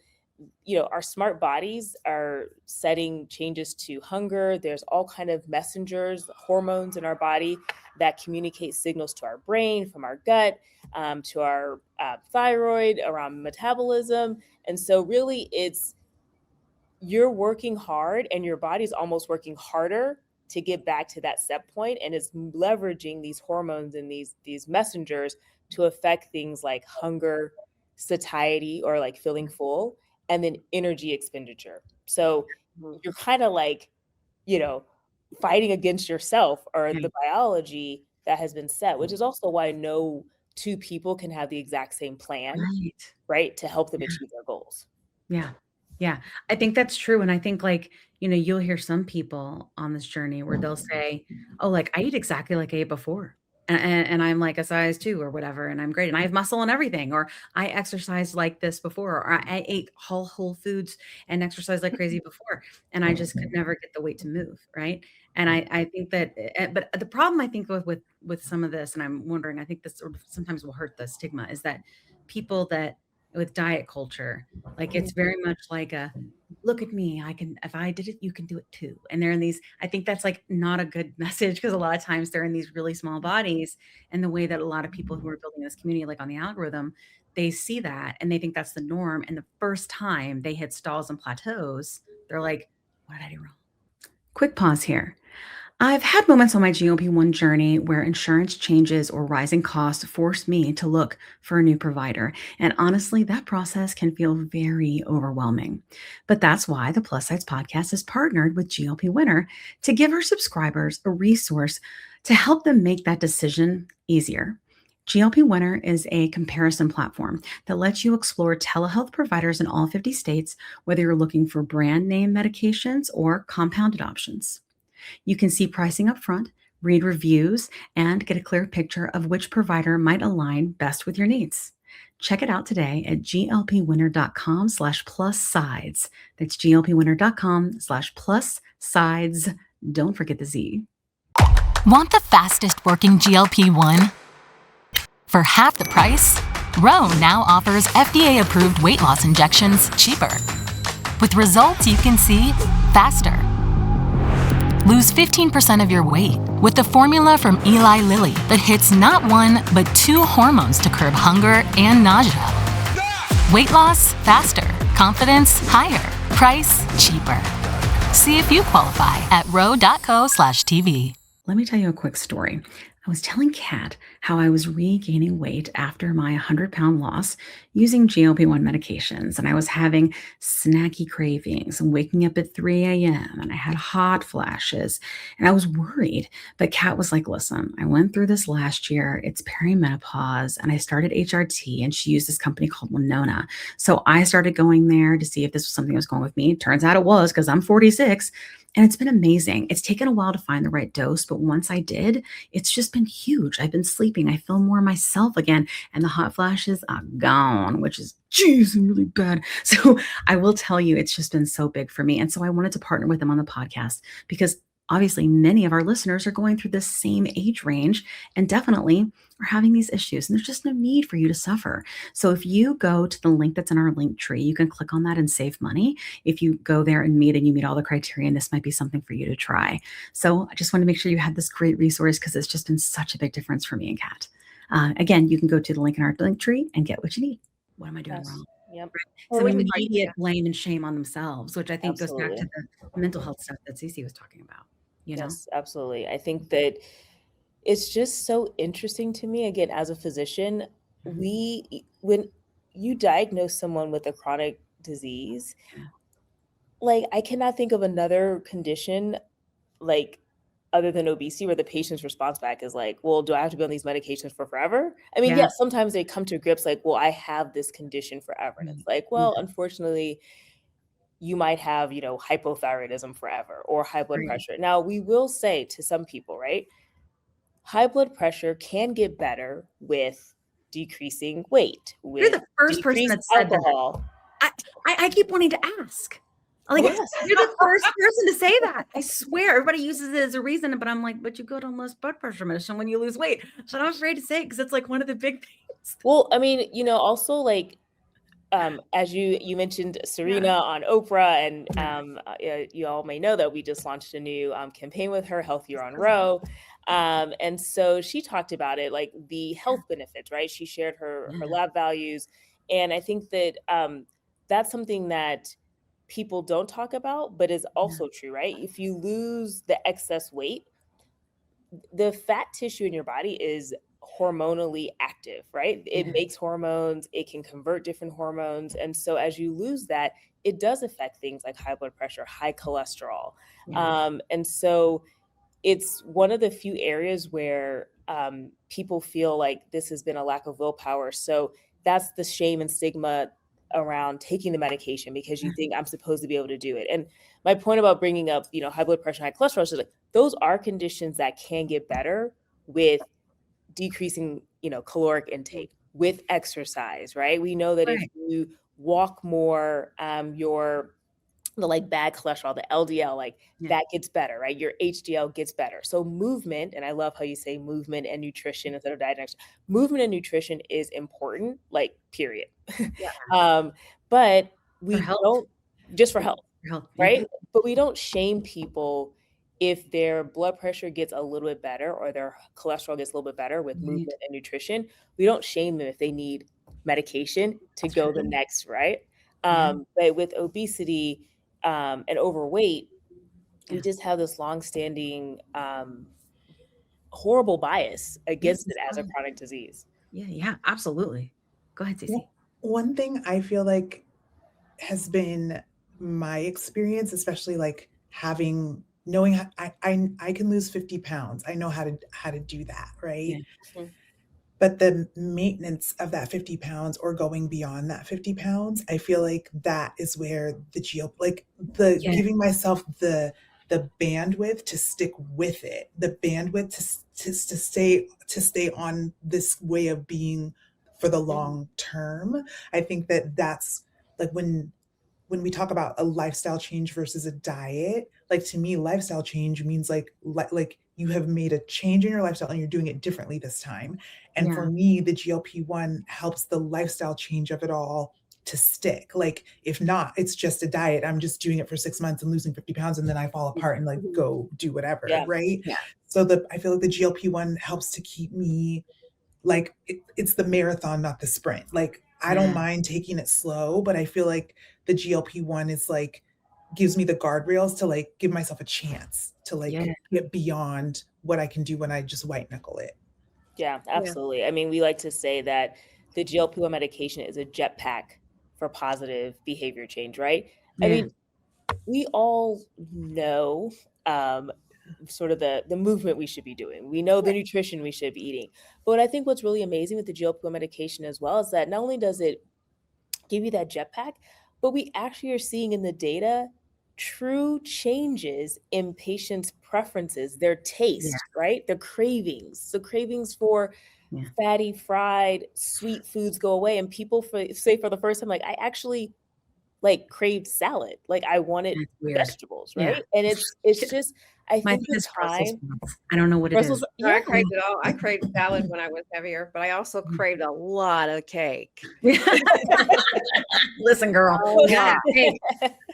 our smart bodies are setting changes to hunger. There's all kind of messengers, hormones in our body that communicate signals to our brain from our gut, to our thyroid around metabolism. And so really you're working hard and your body's almost working harder to get back to that set point, and it's leveraging these hormones and these messengers to affect things like hunger, satiety, or like feeling full, and then energy expenditure. So you're kind of like, fighting against yourself or the biology that has been set, which is also why no two people can have the exact same plan, right? To help them achieve their goals. Yeah. Yeah. I think that's true. And I think you'll hear some people on this journey where they'll say, oh, like I eat exactly like I ate before. And I'm like a size 2 or whatever, and I'm great. And I have muscle and everything, or I exercised like this before, or I ate whole foods and exercised like crazy before. And I just could never get the weight to move. Right. And I think that, but the problem I think with some of this, and I'm wondering, I think this sort of sometimes will hurt the stigma, is that people that with diet culture, like it's very much like a, look at me, if I did it, you can do it too. And they're in these, I think that's like not a good message, because a lot of times they're in these really small bodies, and the way that a lot of people who are building this community, like on the algorithm, they see that and they think that's the norm. And the first time they hit stalls and plateaus, they're like, what did I do wrong? Quick pause here. I've had moments on my GLP-1 journey where insurance changes or rising costs force me to look for a new provider. And honestly, that process can feel very overwhelming. But that's why the Plus SideZ Podcast has partnered with GLP Winner to give our subscribers a resource to help them make that decision easier. GLP Winner is a comparison platform that lets you explore telehealth providers in all 50 states, whether you're looking for brand name medications or compounded options. You can see pricing up front, read reviews, and get a clear picture of which provider might align best with your needs. Check it out today at glpwinner.com/plus-sides. That's glpwinner.com/plus-sides. Don't forget the Z. Want the fastest working GLP-1? For half the price, Ro now offers FDA-approved weight loss injections cheaper, with results you can see faster. Lose 15% of your weight with the formula from Eli Lilly that hits not one, but 2 hormones to curb hunger and nausea. Weight loss faster, confidence higher, price cheaper. See if you qualify at ro.co/TV. Let me tell you a quick story. I was telling Kat how I was regaining weight after my 100-pound loss using GLP-1 medications, and I was having snacky cravings and waking up at 3 a.m. and I had hot flashes, and I was worried. But Kat was like, listen, I went through this last year. It's perimenopause, and I started HRT, and she used this company called Melynda. So I started going there to see if this was something that was going with me. Turns out it was, because I'm 46. And it's been amazing. It's taken a while to find the right dose, but once I did, it's just been huge. I've been sleeping. I feel more myself again, and the hot flashes are gone, which is, geez, really bad. So I will tell you, it's just been so big for me. And so I wanted to partner with them on the podcast, because obviously many of our listeners are going through the same age range and definitely are having these issues. And there's just no need for you to suffer. So if you go to the link that's in our link tree, you can click on that and save money. If you go there and you meet all the criteria, and this might be something for you to try. So I just want to make sure you had this great resource, because it's just been such a big difference for me and Kat. Again, you can go to the link in our link tree and get what you need. What am I doing wrong? Yep. Some immediate blame and shame on themselves, which I think goes back to the mental health stuff that CeCe was talking about. Yes, absolutely. I think that it's just so interesting to me, again, as a physician, when you diagnose someone with a chronic disease, like I cannot think of another condition like other than obesity where the patient's response back is like, well, do I have to be on these medications for forever? I mean, yes, sometimes they come to grips like, well, I have this condition forever. And it's like, well, unfortunately, you might have, hypothyroidism forever or high blood pressure. Now, we will say to some people, right, high blood pressure can get better with decreasing weight, with You're the first person that said alcohol. That. I keep wanting to ask. Like, yes. You're the first person to say that. I swear, everybody uses it as a reason, but I'm like, but you go on less blood pressure medicine when you lose weight. So I'm afraid to say it because it's like one of the big things. Well, I mean, also like, as you mentioned Serena on Oprah, and you all may know that we just launched a new campaign with her, Healthier on Row. And so she talked about it, like the health benefits, right? She shared her lab values. And I think that that's something that people don't talk about, but is also true, right? If you lose the excess weight, the fat tissue in your body is hormonally active, right? It makes hormones, it can convert different hormones. And so as you lose that, it does affect things like high blood pressure, high cholesterol. And so it's one of the few areas where people feel like this has been a lack of willpower. So that's the shame and stigma around taking the medication because you think I'm supposed to be able to do it. And my point about bringing up, high blood pressure, high cholesterol is like, those are conditions that can get better with decreasing, caloric intake, with exercise, right? We know that if you walk more, the like bad cholesterol, the LDL, that gets better, right? Your HDL gets better. So movement, and I love how you say movement and nutrition instead of diet and exercise. Movement and nutrition is important, period. But we don't, just for health, right? But we don't shame people if their blood pressure gets a little bit better or their cholesterol gets a little bit better with movement and nutrition. We don't shame them if they need medication to go the next, right? But with obesity and overweight, we just have this longstanding horrible bias against it as a chronic disease. Yeah, absolutely. Go ahead, CeCe. One thing I feel like has been my experience, especially knowing I can lose 50 pounds. I know how to do that, right? But the maintenance of that 50 pounds or going beyond that 50 pounds, I feel like that is where giving myself the bandwidth to stick with it, the bandwidth to stay on this way of being for the long term. I think that's like when we talk about a lifestyle change versus a diet, like to me, lifestyle change means like you have made a change in your lifestyle and you're doing it differently this time. And for me, the GLP-1 helps the lifestyle change of it all to stick. Like, if not, it's just a diet. I'm just doing it for 6 months and losing 50 pounds and then I fall apart and go do whatever. Right. So I feel like the GLP-1 helps to keep me it's the marathon, not the sprint. Like, I don't mind taking it slow, but I feel like the GLP-1 is gives me the guardrails to give myself a chance to get beyond what I can do when I just white knuckle it. Yeah, absolutely. Yeah. I mean, we like to say that the GLP-1 medication is a jetpack for positive behavior change, right? I mean, we all know sort of the movement we should be doing. We know the nutrition we should be eating. But I think what's really amazing with the GLP-1 medication as well is that not only does it give you that jetpack, but we actually are seeing in the data true changes in patients' preferences, their taste, right? The cravings for fatty, fried, sweet foods go away. And people say for the first time, I actually craved salad. I wanted vegetables, right? And it's just, I think the time. I don't know what it is. I craved it all. I craved salad when I was heavier, but I also craved a lot of cake. Listen, girl.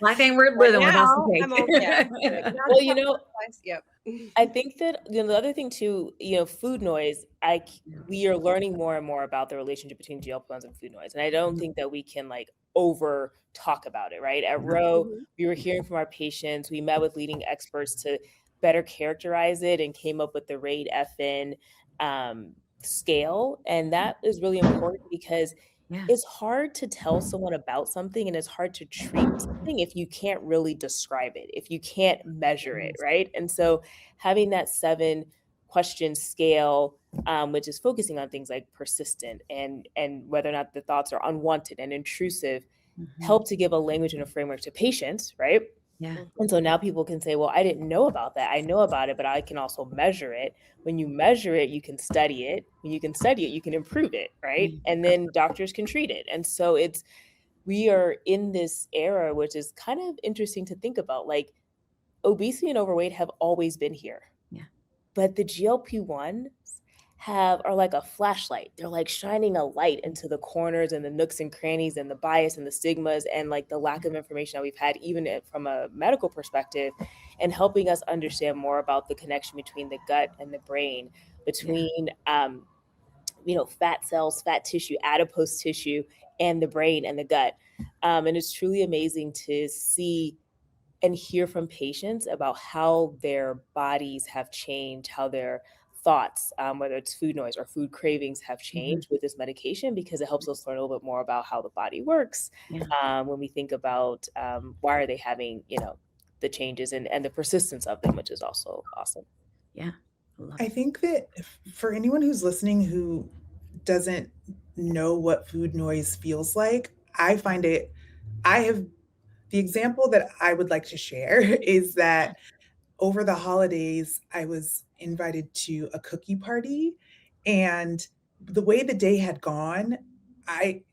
I think we're living without some cake. Well, I think that the other thing too, food noise. We are learning more and more about the relationship between GLP-1s and food noise, and I don't think that we can over talk about it. Right? At Row, we were hearing from our patients. We met with leading experts to better characterize it and came up with the RAID-FN scale, and that is really important because it's hard to tell someone about something and it's hard to treat something if you can't really describe it, if you can't measure it, right? And so having that 7-question scale, which is focusing on things like persistent and whether or not the thoughts are unwanted and intrusive, help to give a language and a framework to patients, right? Yeah. And so now people can say, well, I didn't know about that. I know about it, but I can also measure it. When you measure it, you can study it. When you can study it, you can improve it, right? And then doctors can treat it. And so we are in this era, which is kind of interesting to think about. Like, obesity and overweight have always been here. Yeah. But the GLP-1s are like a flashlight. They're like shining a light into the corners and the nooks and crannies and the bias and the stigmas and like the lack of information that we've had, even from a medical perspective, and helping us understand more about the connection between the gut and the brain, between, fat cells, fat tissue, adipose tissue, and the brain and the gut. And it's truly amazing to see and hear from patients about how their bodies have changed, how their thoughts, whether it's food noise or food cravings, have changed with this medication, because it helps us learn a little bit more about how the body works. When we think about why are they having, the changes and the persistence of them, which is also awesome. Yeah. I think that for anyone who's listening who doesn't know what food noise feels like, the example that I would like to share is that over the holidays, I was invited to a cookie party, and the way the day had gone, I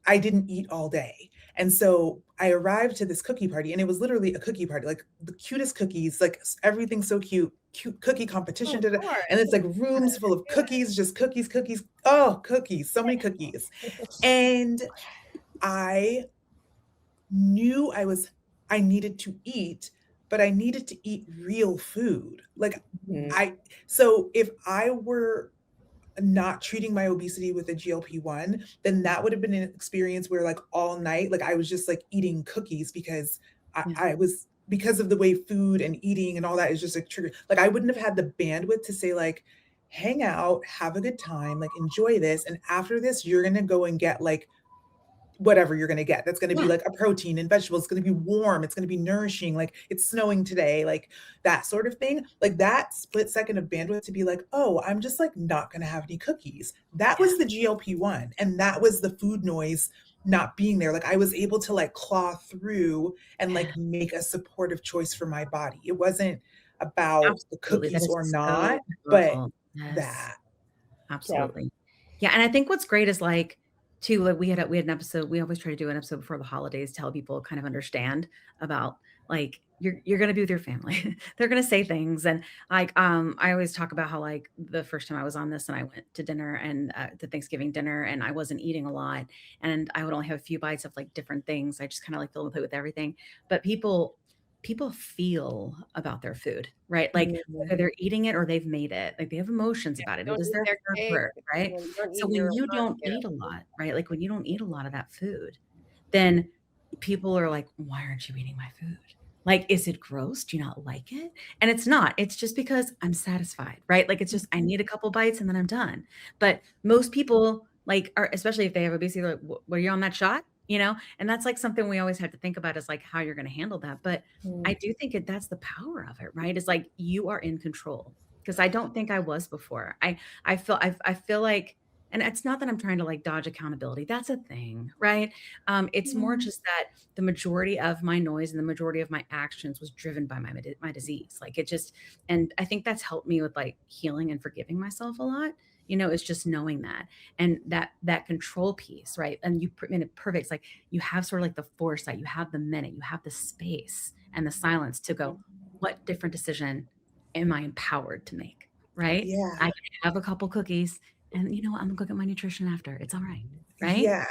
didn't eat all day. And so I arrived to this cookie party, and it was literally a cookie party, like the cutest cookies, like everything's so cute cookie competition. And it's like rooms full of cookies, just cookies. Oh, cookies, so many cookies. And I knew I needed to eat, but I needed to eat real food. So if I were not treating my obesity with a GLP-1, then that would have been an experience where like all night, like I was just like eating cookies because I was, because of the way food and eating and all that is just a trigger. Like I wouldn't have had the bandwidth to say like, hang out, have a good time, like enjoy this. And after this, you're going to go and get like whatever you're going to get. That's going to be like a protein and vegetables. It's going to be warm. It's going to be nourishing. Like it's snowing today, like that sort of thing. Like that split second of bandwidth to be like, oh, I'm just like not going to have any cookies. That was the GLP-1. And that was the food noise not being there. Like I was able to like claw through and like make a supportive choice for my body. It wasn't about the cookies or not, but that. Absolutely. Yeah. And I think what's great is like, too, like we had an episode, we always try to do an episode before the holidays to help people kind of understand about like you're going to be with your family. They're going to say things. And like, I always talk about how like the first time I was on this and I went to dinner and the Thanksgiving dinner and I wasn't eating a lot and I would only have a few bites of like different things. I just kind of like fill with everything. But people feel about their food, right? Like whether they're eating it or they've made it, like they have emotions about it. It was their first work, right? So when you don't eat a lot, right? Like when you don't eat a lot of that food, then people are like, why aren't you eating my food? Like, is it gross? Do you not like it? And it's not. It's just because I'm satisfied, right? Like it's just, I need a couple bites and then I'm done. But most people like are, especially if they have obesity, like, were you on that shot? And that's like something we always have to think about is like how you're going to handle that. But I do think that's the power of it, right? It's like you are in control, because I don't think I was before. I feel like, and it's not that I'm trying to like dodge accountability. That's a thing, right? It's more just that the majority of my noise and the majority of my actions was driven by my disease. Like it just, and I think that's helped me with like healing and forgiving myself a lot. It's just knowing that and that control piece, right? And you made it perfect. It's like you have sort of like the foresight, you have the minute, you have the space and the silence to go, what different decision am I empowered to make, right? Yeah. I can have a couple cookies and I'm gonna go get my nutrition after. It's all right, right? Yeah.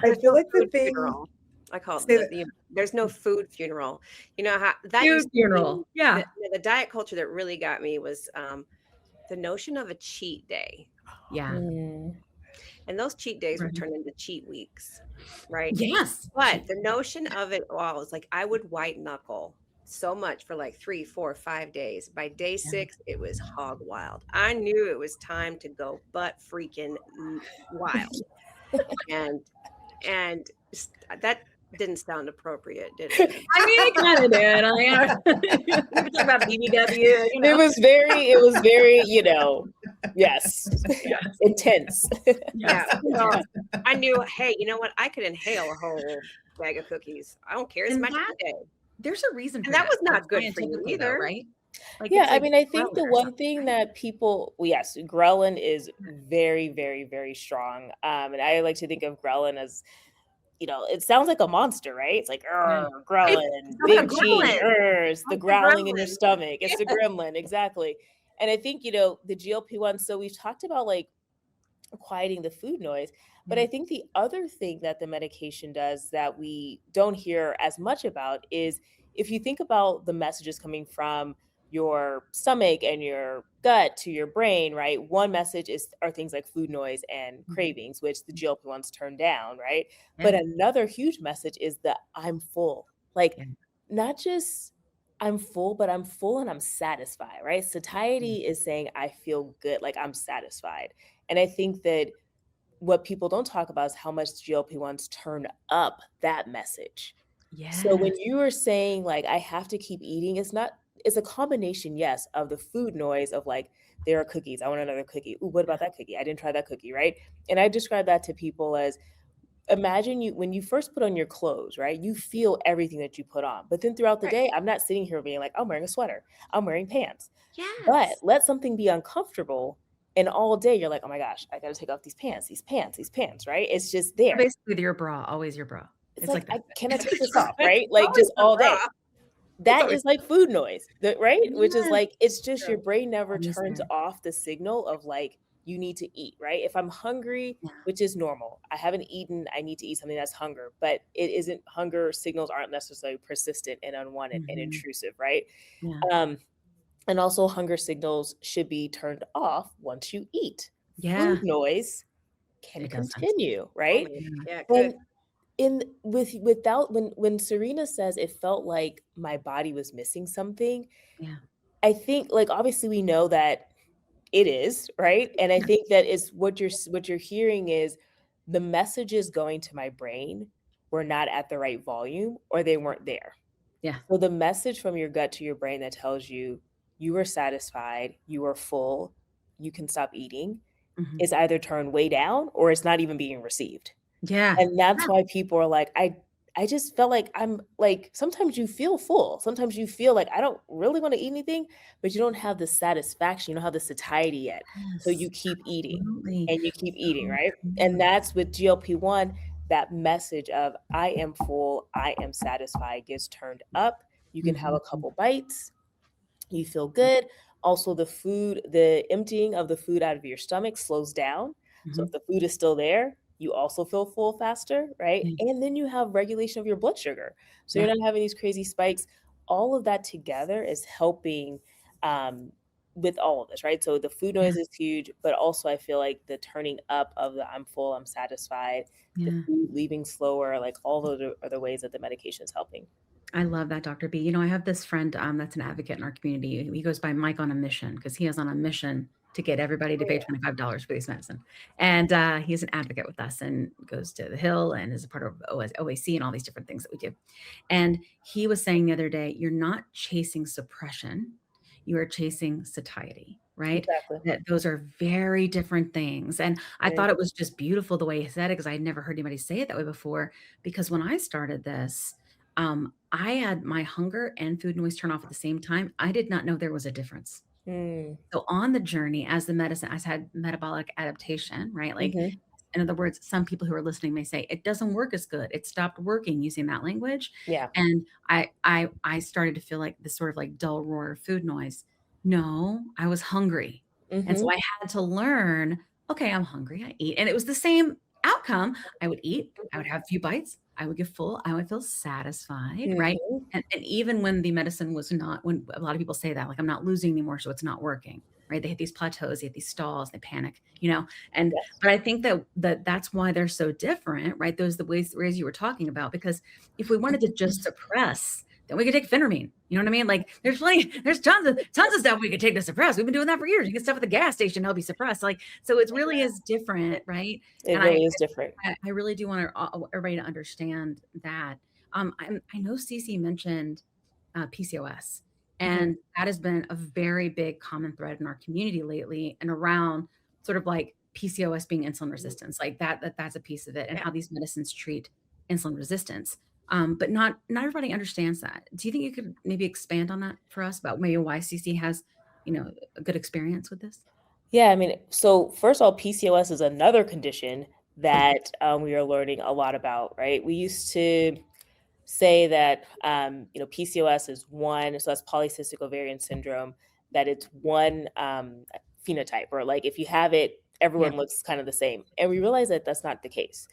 I feel like the thing, funeral. I call it there's no food funeral. How that food funeral. Yeah. The diet culture that really got me was the notion of a cheat day. Yeah. And those cheat days would turn into cheat weeks, right? Yes. But the notion of it all is like I would white knuckle so much for like 3, 4, 5 days. By day 6, it was hog wild. I knew it was time to go butt freaking wild. and that didn't sound appropriate, did it? I mean, it kind of did. We were talking about BBW. It was very, Yes. Yes. Intense. Yeah. Yes. So I knew, hey, you know what? I could inhale a whole bag of cookies. I don't care. It's And my that- cheat day. There's a reason for And that was like, not good for you scientifically, though, either. right? Like, Yeah, it's I like mean, I think the ghrelin or one something, thing right? that people, well, yes, ghrelin is very, very, very strong. And I like to think of ghrelin as, it sounds like a monster, right? It's like, Yeah. ghrelin, It's big the G, gremlin. it's the It's the growling in your gremlin. stomach. It's the Yeah. gremlin, exactly. And I think, the GLP-1, so we've talked about like quieting the food noise, but I think the other thing that the medication does that we don't hear as much about is if you think about the messages coming from your stomach and your gut to your brain, right? One message are things like food noise and cravings, which the GLP-1s turn down, right? But Yeah. another huge message is that I'm full. Like, Yeah. not just I'm full, but I'm full and I'm satisfied, right? Satiety is saying I feel good, like I'm satisfied. And I think that what people don't talk about is how much GLP-1s turn up that message. So when Yes. you are saying like I have to keep eating, it's a combination, yes, of the food noise of like there are cookies. I want another cookie. Ooh, what about that cookie? I didn't try that cookie, right? And I describe that to people as imagine when you first put on your clothes, right? You feel everything that you put on. But then throughout the Right. day, I'm not sitting here being like, I'm wearing a sweater, I'm wearing pants. But Yes. let something be uncomfortable and all day you're like, oh my gosh, I got to take off these pants, right? It's just there. Basically, with your bra, always your bra. It's like, that. can I take this off, right? Like Always just the all day. bra. That always is like food noise, right? Which is Yes. like, it's just True. your brain never Always turns there. off the signal of like, you need to eat, right? If I'm hungry, Yeah. which is normal, I haven't eaten, I need to eat something that's hunger, but it isn't hunger signals aren't necessarily persistent and unwanted and intrusive, right? Yeah. And also hunger signals should be turned off once you eat. Yeah. Food noise can It doesn't. continue, right? Yeah, And good. without when Serena says it felt like my body was missing something, Yeah. I think like obviously we know that it is, right? And I think that is what you're hearing is the messages going to my brain were not at the right volume or they weren't there. Yeah. So the message from your gut to your brain that tells you you are satisfied, you are full, you can stop eating is either turned way down or it's not even being received. Yeah. And that's why people are like, I just felt like I'm like, sometimes you feel full. Sometimes you feel like I don't really want to eat anything, but you don't have the satisfaction. You don't have the satiety yet. So you keep eating and you keep eating, right? And that's with GLP-1, that message of I am full, I am satisfied gets turned up. You can have a couple bites. You feel good. Also, the emptying of the food out of your stomach slows down. So if the food is still there, you also feel full faster, right? And then you have regulation of your blood sugar. So you're not having these crazy spikes. All of that together is helping with all of this, right? So the food noise is huge, but also I feel like the turning up of the I'm full, I'm satisfied, the food leaving slower, like all of the other ways that the medication is helping. I love that, Dr. B. I have this friend that's an advocate in our community. He goes by Mike on a mission because he is on a mission to get everybody to pay $25 for these medicine. And he's an advocate with us and goes to the Hill and is a part of OAC and all these different things that we do. And he was saying the other day, you're not chasing suppression, you are chasing satiety, right? Exactly. That those are very different things. And I thought it was just beautiful the way he said it because I had never heard anybody say it that way before. Because when I started this, I had my hunger and food noise turn off at the same time. I did not know there was a difference. So on the journey as the medicine, I had metabolic adaptation, right? Like, in other words, some people who are listening may say it doesn't work as good. It stopped working using that language. Yeah. And I started to feel like this sort of like dull roar of food noise. No, I was hungry. And so I had to learn, okay, I'm hungry. I eat. And it was the same outcome. I would eat, I would have a few bites, I would get full, I would feel satisfied, right? And even when the medicine was not, when a lot of people say that, like, I'm not losing anymore, so it's not working, right? They hit these plateaus, they hit these stalls, they panic, and, but I think that's why they're so different, right? Those, the ways you were talking about, because if we wanted to just suppress, then we could take phentermine. You know what I mean? Like there's tons of stuff we could take to suppress. We've been doing that for years. You get stuff at the gas station to help you suppress. Like, so it really is different, right? It really is different. I really do want everybody to understand that. I know CeCe mentioned PCOS, And that has been a very big common thread in our community lately, and around sort of like PCOS being insulin resistance, like that's a piece of it, and how these medicines treat insulin resistance. But not everybody understands that. Do you think you could maybe expand on that for us about maybe why CeCe has, a good experience with this? Yeah, I mean, so first of all, PCOS is another condition that we are learning a lot about, right? We used to say that, PCOS is one, so that's polycystic ovarian syndrome, that it's one phenotype, or like if you have it, everyone looks kind of the same. And we realize that that's not the case.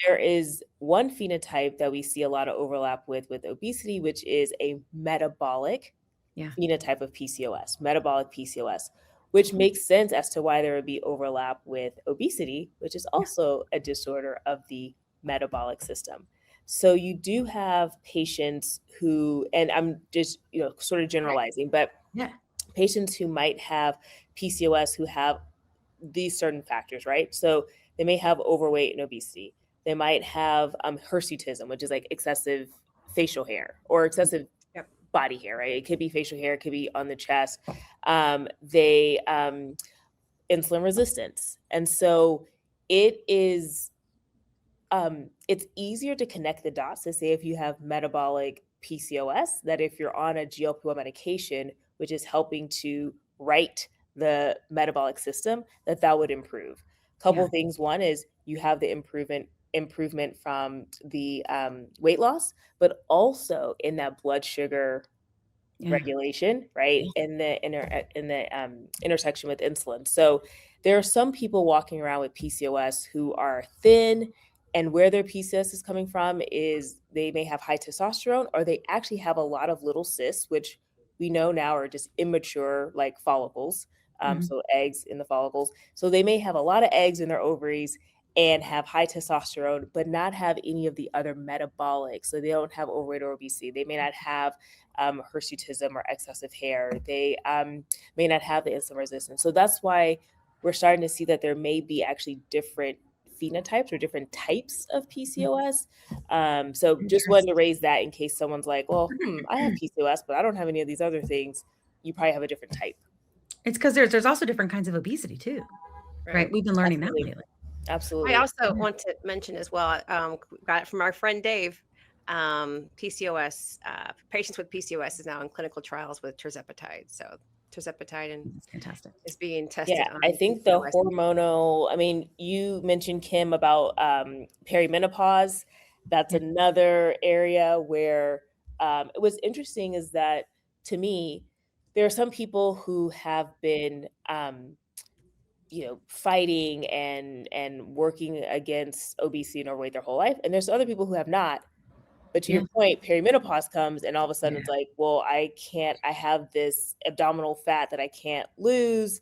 There is one phenotype that we see a lot of overlap with obesity, which is a metabolic phenotype of PCOS, metabolic PCOS, which makes sense as to why there would be overlap with obesity, which is also a disorder of the metabolic system. So you do have patients who, and I'm just, sort of generalizing, but patients who might have PCOS who have these certain factors, right? So they may have overweight and obesity. They might have hirsutism, which is like excessive facial hair or excessive body hair, right? It could be facial hair, it could be on the chest. They insulin resistance. And so it is, it's easier to connect the dots to say if you have metabolic PCOS, that if you're on a GLP-1 medication, which is helping to right the metabolic system, that would improve. Couple of things. One is you have the improvement from the weight loss, but also in that blood sugar regulation, right? In the intersection with insulin. So there are some people walking around with PCOS who are thin, and where their PCOS is coming from is they may have high testosterone, or they actually have a lot of little cysts, which we know now are just immature, like follicles. So eggs in the follicles. So they may have a lot of eggs in their ovaries and have high testosterone, but not have any of the other metabolic. So they don't have overweight or obesity. They may not have hirsutism or excessive hair. They may not have the insulin resistance. So that's why we're starting to see that there may be actually different phenotypes or different types of PCOS. So just wanted to raise that in case someone's like, well, I have PCOS, but I don't have any of these other things. You probably have a different type. It's because there's also different kinds of obesity too, right? We've been learning that lately. Absolutely. I also want to mention as well, got it from our friend Dave, PCOS, patients with PCOS is now in clinical trials with tirzepatide. So tirzepatide is being tested. Yeah, I think the hormonal, you mentioned, Kim, about perimenopause. That's another area where it was interesting is that, to me, there are some people who have been, fighting and working against obesity and overweight their whole life. And there's other people who have not. But to your point, perimenopause comes and all of a sudden it's like, well, I have this abdominal fat that I can't lose.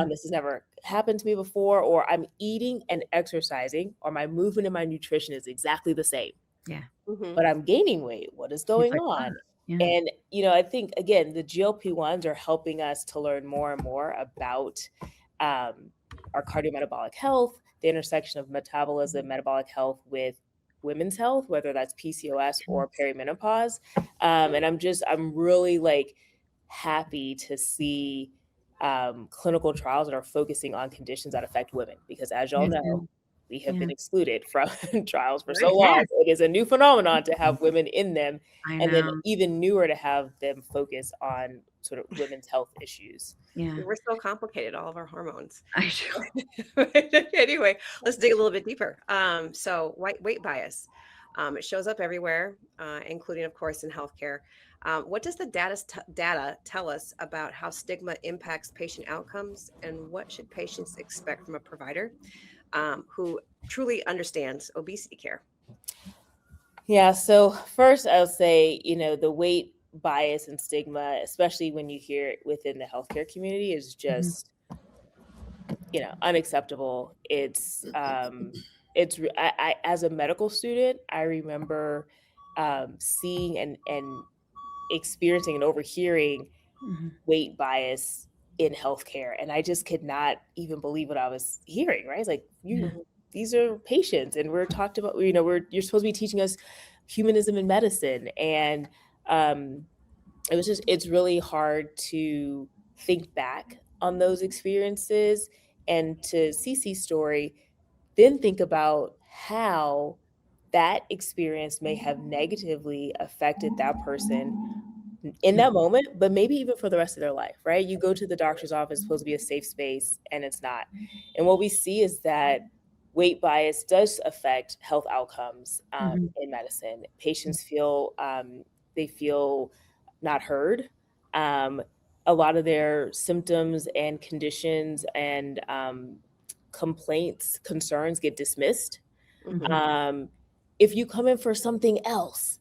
This has never happened to me before, or I'm eating and exercising, or my movement and my nutrition is exactly the same. But I'm gaining weight. What is going on? And, I think, again, the GLP-1s are helping us to learn more and more about our cardiometabolic health, the intersection of metabolism, metabolic health with women's health, whether that's PCOS or perimenopause. And I'm really happy to see clinical trials that are focusing on conditions that affect women, because as y'all know, we have been excluded from trials for so long. It is a new phenomenon to have women in them, and then even newer to have them focus on sort of women's health issues. We're so complicated, all of our hormones. I know. Anyway, let's dig a little bit deeper. So weight bias, it shows up everywhere, including, of course, in healthcare. What does the data tell us about how stigma impacts patient outcomes, and what should patients expect from a provider who truly understands obesity care? Yeah. So first, I'll say, the weight bias and stigma, especially when you hear it within the healthcare community, is just, unacceptable. It's I as a medical student, I remember seeing and experiencing and overhearing weight bias in healthcare, and I just could not even believe what I was hearing. Right? It's like, these are patients, and we're talked about. You're supposed to be teaching us humanism in medicine, and it's really hard to think back on those experiences and to CeCe's story, then think about how that experience may have negatively affected that person in that moment, but maybe even for the rest of their life, right? You go to the doctor's office, supposed to be a safe space, and it's not. And what we see is that weight bias does affect health outcomes in medicine. Patients feel they feel not heard. A lot of their symptoms and conditions and complaints, concerns get dismissed. If you come in for something else,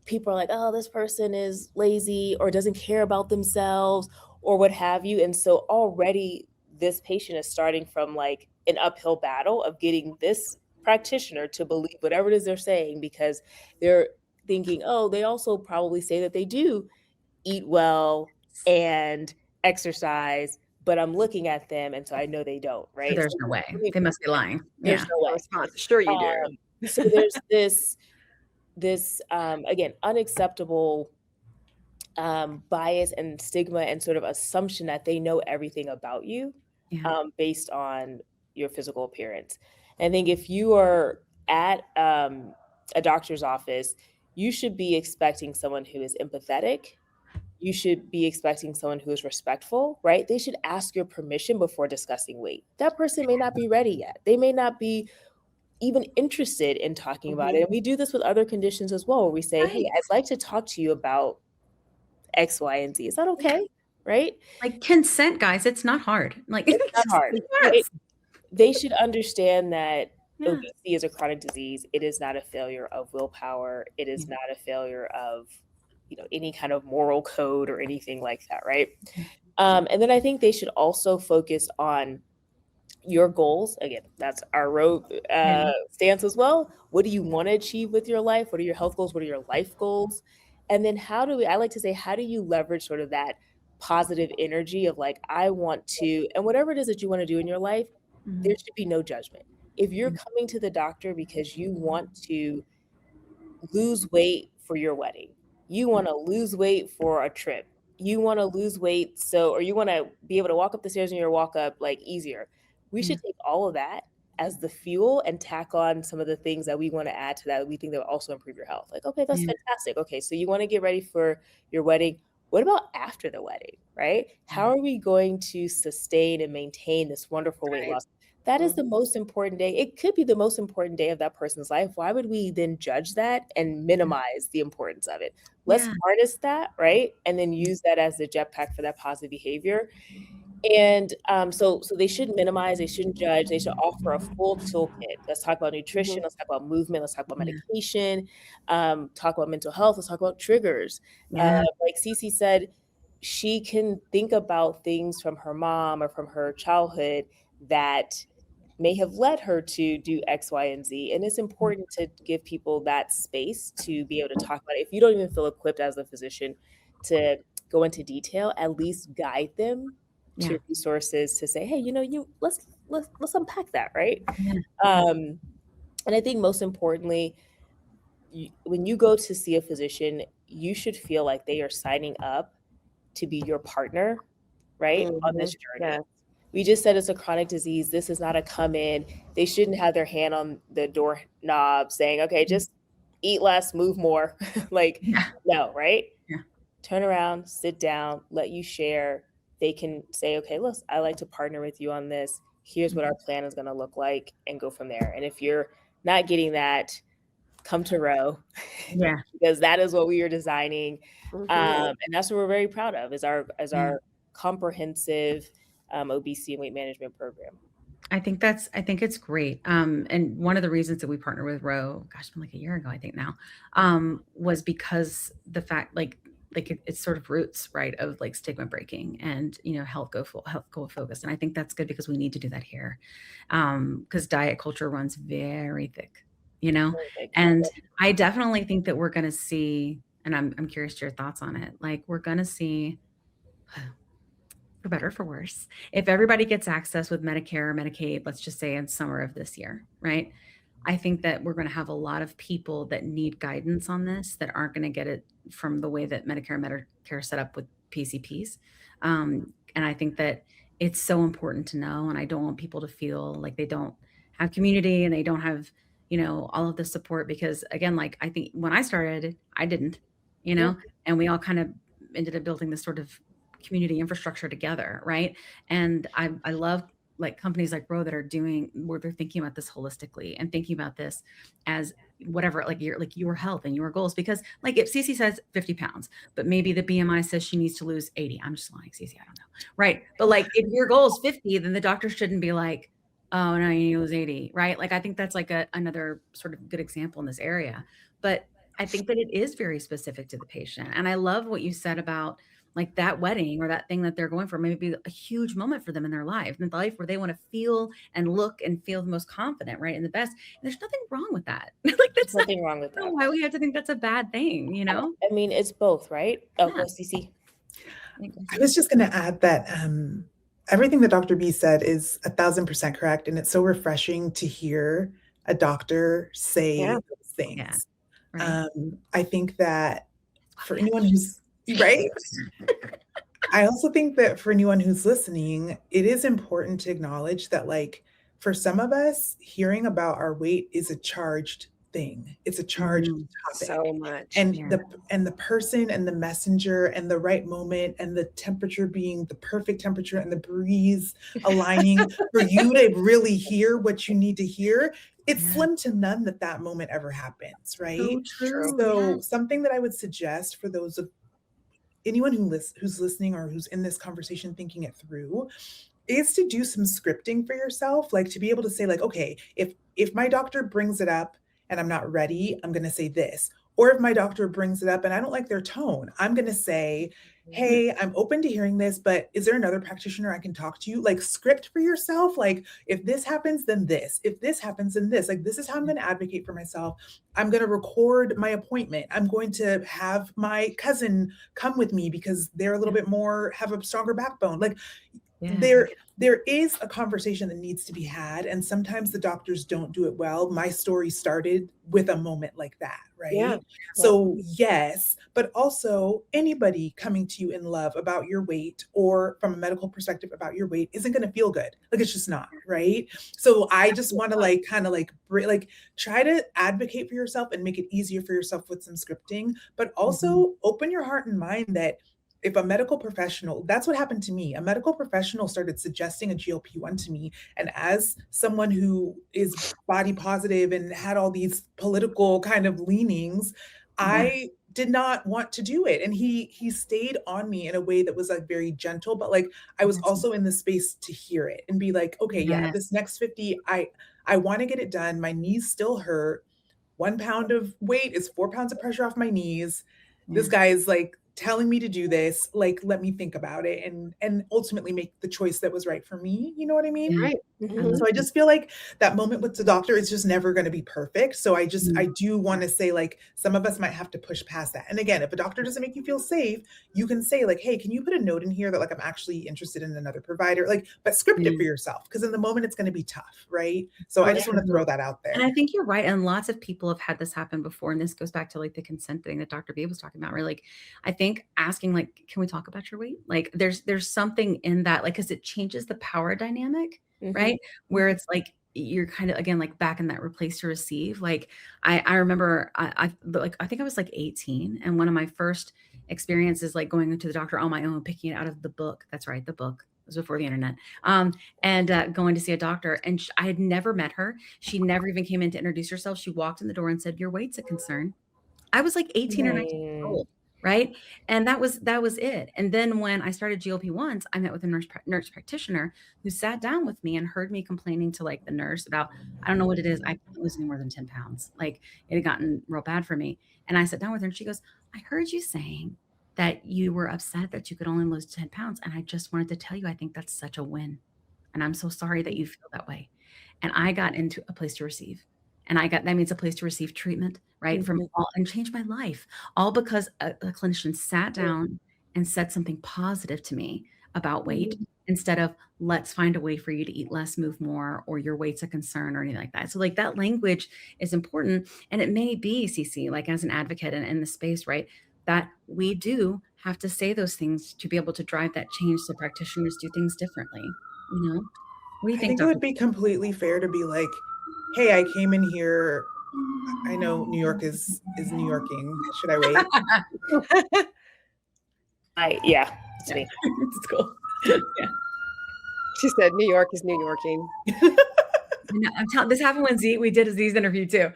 people are like, oh, this person is lazy or doesn't care about themselves or what have you. And so already this patient is starting from like an uphill battle of getting this practitioner to believe whatever it is they're saying, because they're thinking, oh, they also probably say that they do eat well and exercise, but I'm looking at them and so I know they don't, right? So there's no way. They must be lying. There's no way. Response. Sure you do. So there's this again, unacceptable bias and stigma and sort of assumption that they know everything about you based on your physical appearance. And I think if you are at a doctor's office, you should be expecting someone who is empathetic. You should be expecting someone who is respectful, right? They should ask your permission before discussing weight. That person may not be ready yet. They may not be even interested in talking about it. And we do this with other conditions as well, where we say, hey, I'd like to talk to you about X, Y, and Z. Is that okay? Right? Like consent, guys. It's not hard. Like it's not hard. They should understand that obesity is a chronic disease. It is not a failure of willpower. It is not a failure of, any kind of moral code or anything like that, right? And then I think they should also focus on your goals. Again, that's our road stance as well. What do you want to achieve with your life? What are your health goals? What are your life goals? And then how do you leverage sort of that positive energy of like, I want to, and whatever it is that you want to do in your life, there should be no judgment. If you're coming to the doctor because you want to lose weight for your wedding, you want to lose weight for a trip, you want to lose weight or you want to be able to walk up the stairs in your walk up like easier, we should take all of that as the fuel and tack on some of the things that we want to add to that we think that will also improve your health. Like, okay, that's fantastic. Okay, so you want to get ready for your wedding. What about after the wedding, right? How are we going to sustain and maintain this wonderful weight loss? That is the most important day. It could be the most important day of that person's life. Why would we then judge that and minimize the importance of it? Let's harness that, right? And then use that as the jetpack for that positive behavior. And so they shouldn't minimize, they shouldn't judge, they should offer a full toolkit. Let's talk about nutrition, let's talk about movement, let's talk about medication, talk about mental health, let's talk about triggers. Like CeCe said, she can think about things from her mom or from her childhood that may have led her to do X, Y, and Z. And it's important to give people that space to be able to talk about it. If you don't even feel equipped as a physician to go into detail, at least guide them to resources to say, hey, let's unpack that, right? And I think most importantly, when you go to see a physician, you should feel like they are signing up to be your partner, right, on this journey. We just said it's a chronic disease. This is not a come in. They shouldn't have their hand on the doorknob saying, okay, just eat less, move more. No, right? Turn around, sit down, let you share. They can say, okay, look, I like to partner with you on this. Here's what our plan is going to look like, and go from there. And if you're not getting that, come to Row, because that is what we are designing. And that's what we're very proud of, is our comprehensive obesity and weight management program. I think it's great. And one of the reasons that we partner with Row, gosh, been like a year ago, I think now, was because the fact it's sort of roots, right, of like stigma breaking and, health goal focused. And I think that's good because we need to do that here. Because diet culture runs very thick, and I definitely think that we're going to see, and I'm curious to your thoughts on it. Like, we're going to see, for better or for worse, if everybody gets access with Medicare or Medicaid, let's just say in summer of this year, right? I think that we're going to have a lot of people that need guidance on this that aren't going to get it from the way that Medicare and Medicare is set up with PCPs. And I think that it's so important to know, and I don't want people to feel like they don't have community and they don't have, all of the support, because again, like I think when I started, I didn't, and we all kind of ended up building this sort of community infrastructure together. Right. And I love like companies like Ro that are doing where they're thinking about this holistically and thinking about this as whatever, like your health and your goals. Because like if CeCe says 50 pounds, but maybe the BMI says she needs to lose 80. I'm just lying, CeCe, I don't know. Right. But like if your goal is 50, then the doctor shouldn't be like, oh no, you need to lose 80. Right. Like I think that's like another sort of good example in this area. But I think that it is very specific to the patient. And I love what you said about like that wedding or that thing that they're going for, maybe a huge moment for them in their life where they want to feel and look and feel the most confident, right? And the best. And there's nothing wrong with that. Like that's nothing wrong with that. Why we have to think that's a bad thing, I mean, it's both, right? Oh, yeah. CeCe. I was just going to add that everything that Dr. B said is 1,000% correct. And it's so refreshing to hear a doctor say those things. Yeah. Right. I think that for anyone who's right. I also think that for anyone who's listening, it is important to acknowledge that like for some of us, hearing about our weight is a charged thing. It's a charged topic. So much. And the person and the messenger and the right moment and the temperature being the perfect temperature and the breeze aligning for you to really hear what you need to hear. It's slim to none that moment ever happens, right? So true. So something that I would suggest for those of anyone who's listening or who's in this conversation thinking it through is to do some scripting for yourself, like to be able to say like, okay, if my doctor brings it up and I'm not ready, I'm going to say this. Or if my doctor brings it up and I don't like their tone, I'm going to say, hey, I'm open to hearing this, but is there another practitioner I can talk to? Like script for yourself. Like if this happens, then this, if this happens, then this, like, this is how I'm going to advocate for myself. I'm going to record my appointment. I'm going to have my cousin come with me because they're a little bit more, have a stronger backbone. Like there is a conversation that needs to be had. And sometimes the doctors don't do it well. My story started with a moment like that, right? Yeah. So yes, but also anybody coming to you in love about your weight or from a medical perspective about your weight isn't going to feel good. Like it's just not, right? So I just want to like, kind of like try to advocate for yourself and make it easier for yourself with some scripting, but also open your heart and mind that if a medical professional, that's what happened to me. A medical professional started suggesting a GLP-1 to me. And as someone who is body positive and had all these political kind of leanings, I did not want to do it. And he stayed on me in a way that was like very gentle, but like I was also in the space to hear it and be like, okay, this next 50, I want to get it done. My knees still hurt. 1 pound of weight is 4 pounds of pressure off my knees. This guy is like telling me to do this, like, let me think about it and ultimately make the choice that was right for me. You know what I mean? Right. So I just feel like that moment with the doctor is just never going to be perfect. So I do want to say like, some of us might have to push past that. And again, if a doctor doesn't make you feel safe, you can say like, hey, can you put a note in here that like, I'm actually interested in another provider, like, but script it for yourself. Cause in the moment it's going to be tough. Right. So I just want to throw that out there. And I think you're right. And lots of people have had this happen before. And this goes back to like the consent thing that Dr. B was talking about, right? Like, I think asking like, can we talk about your weight? Like there's something in that, like, cause it changes the power dynamic, right? Where it's like, you're kind of, again, like back in that replace to receive. Like I remember I think I was like 18. And one of my first experiences, like going to the doctor on my own, picking it out of the book. That's right. The book. It was before the internet. And going to see a doctor, and I had never met her. She never even came in to introduce herself. She walked in the door and said, your weight's a concern. I was like 18 or 19 years old. Right. And that was it. And then when I started GLP-1s, I met with a nurse practitioner who sat down with me and heard me complaining to like the nurse about, I don't know what it is. I couldn't lose any more than 10 pounds. Like it had gotten real bad for me. And I sat down with her and she goes, I heard you saying that you were upset that you could only lose 10 pounds. And I just wanted to tell you, I think that's such a win. And I'm so sorry that you feel that way. And I got into a place to receive. And that means a place to receive treatment, right? And change my life, all because a clinician sat down and said something positive to me about weight instead of let's find a way for you to eat less, move more, or your weight's a concern or anything like that. So like that language is important. And it may be, CeCe, like as an advocate in the space, right, that we do have to say those things to be able to drive that change so practitioners do things differently. What do you think, I think it would be completely fair to be like, hey, I came in here. I know New York is New Yorking. Should I wait? Yeah, it's me. It's cool. Yeah. She said New York is New Yorking. I'm telling, this happened when we did a Z's interview too.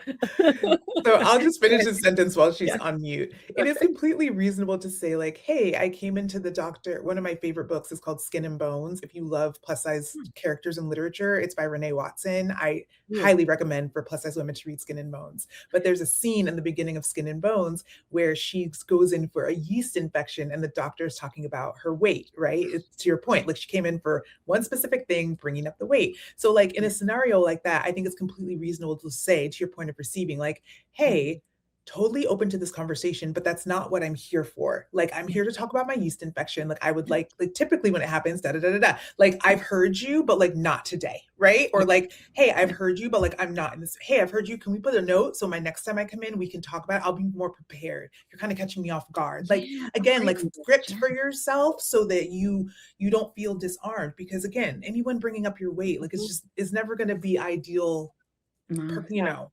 So I'll just finish this sentence while she's on mute. It is completely reasonable to say like, hey, I came into the doctor. One of my favorite books is called Skin and Bones. If you love plus size characters in literature, it's by Renee Watson. I highly recommend for plus size women to read Skin and Bones. But there's a scene in the beginning of Skin and Bones where she goes in for a yeast infection and the doctor is talking about her weight, right? It's to your point, like she came in for one specific thing, bringing up the weight. So like in a scenario like that, I think it's completely reasonable to say, to your point of receiving, like, hey, totally open to this conversation, but that's not what I'm here for. Like, I'm here to talk about my yeast infection. Like, I would like typically when it happens, like, I've heard you, but like not today, right? Or like, hey, I've heard you, but like, I'm not in this. Hey, I've heard you. Can we put a note so my next time I come in, we can talk about it? I'll be more prepared. You're kind of catching me off guard. Like, again, like script for yourself so that you don't feel disarmed. Because again, anyone bringing up your weight, like it's never going to be ideal,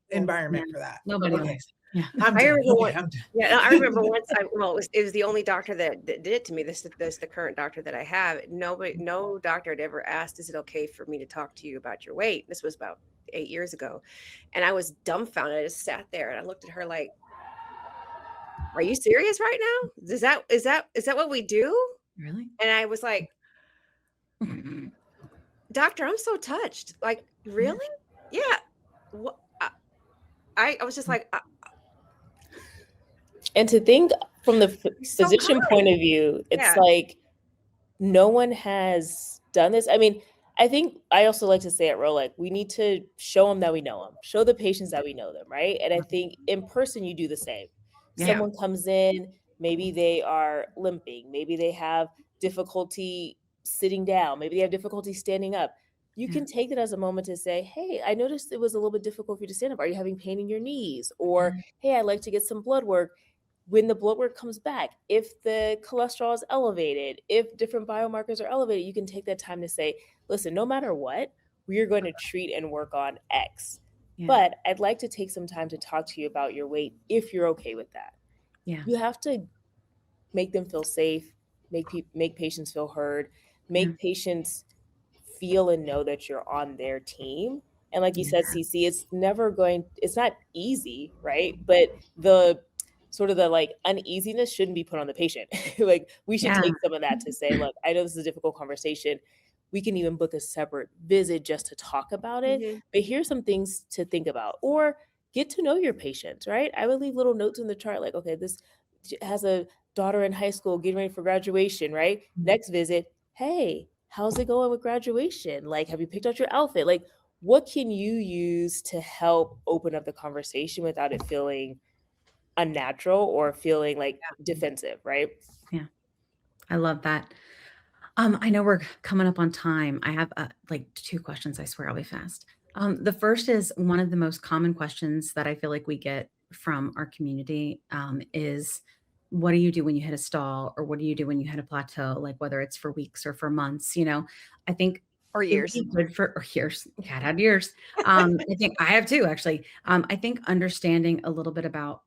environment for that. Nobody likes. Yeah. I remember once. It was the only doctor that did it to me. This is the current doctor that I have. No doctor had ever asked, "Is it okay for me to talk to you about your weight?" This was about 8 years ago, and I was dumbfounded. I just sat there and I looked at her like, "Are you serious right now? Is that what we do?" Really? And I was like, "Doctor, I'm so touched. Like, really? Yeah." What? I was just like. And to think from the physician point of view, it's like no one has done this. I mean, I think I also like to say at Row, like we need to show them that we know them, show the patients that we know them, right? And I think in person you do the same. Yeah. Someone comes in, maybe they are limping, maybe they have difficulty sitting down, maybe they have difficulty standing up. You can take it as a moment to say, hey, I noticed it was a little bit difficult for you to stand up. Are you having pain in your knees? Or, hey, I'd like to get some blood work. When the blood work comes back, if the cholesterol is elevated, if different biomarkers are elevated, you can take that time to say, listen, no matter what, we are going to treat and work on X. Yeah. But I'd like to take some time to talk to you about your weight if you're okay with that. Yeah. You have to make them feel safe, make patients feel heard, make patients feel and know that you're on their team. And like you said, CeCe, it's not easy, right? But the sort of the like uneasiness shouldn't be put on the patient. Like we should take some of that to say, look, I know this is a difficult conversation. We can even book a separate visit just to talk about it. But here's some things to think about, or get to know your patient, right? I would leave little notes in the chart like, okay, this has a daughter in high school getting ready for graduation, right? Next visit, hey, how's it going with graduation? Like, have you picked out your outfit? Like, what can you use to help open up the conversation without it feeling unnatural or feeling like defensive, right? Yeah. I love that. I know we're coming up on time. I have like 2 questions. I swear I'll be fast. The first is one of the most common questions that I feel like we get from our community is, what do you do when you hit a stall, or what do you do when you hit a plateau? Like whether it's for weeks or for months, I think, or years, or years. Cat had years. I think I have too, actually. I think understanding a little bit about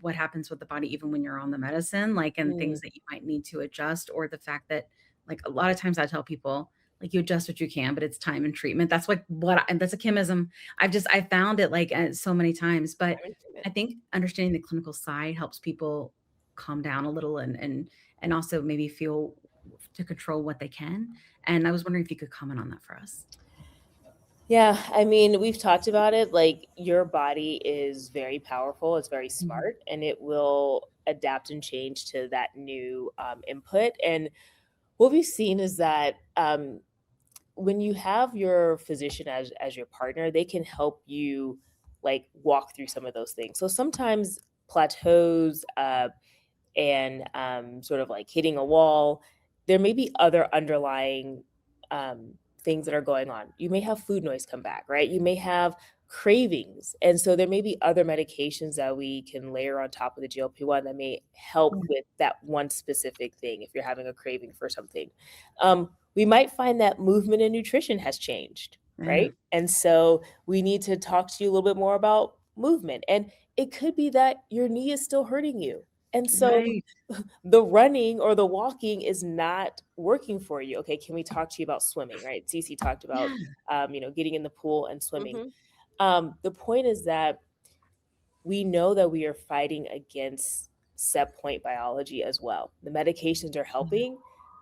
what happens with the body, even when you're on the medicine, like, and things that you might need to adjust, or the fact that, like, a lot of times I tell people, like, you adjust what you can, but it's time and treatment. That's like and that's a Kimism. I found it like so many times, but I think understanding the clinical side helps people calm down a little and also maybe feel to control what they can. And I was wondering if you could comment on that for us. Yeah, I mean, we've talked about it. Like, your body is very powerful. It's very smart, and it will adapt and change to that new input. And what we've seen is that when you have your physician as your partner, they can help you like walk through some of those things. So sometimes plateaus and sort of like hitting a wall, there may be other underlying things that are going on. You may have food noise come back, right? You may have cravings. And so there may be other medications that we can layer on top of the GLP-1 that may help with that one specific thing if you're having a craving for something. We might find that movement and nutrition has changed, right? And so we need to talk to you a little bit more about movement. And it could be that your knee is still hurting you. And so the running or the walking is not working for you. Okay, can we talk to you about swimming, right? CeCe talked about, getting in the pool and swimming. The point is that we know that we are fighting against set point biology as well. The medications are helping,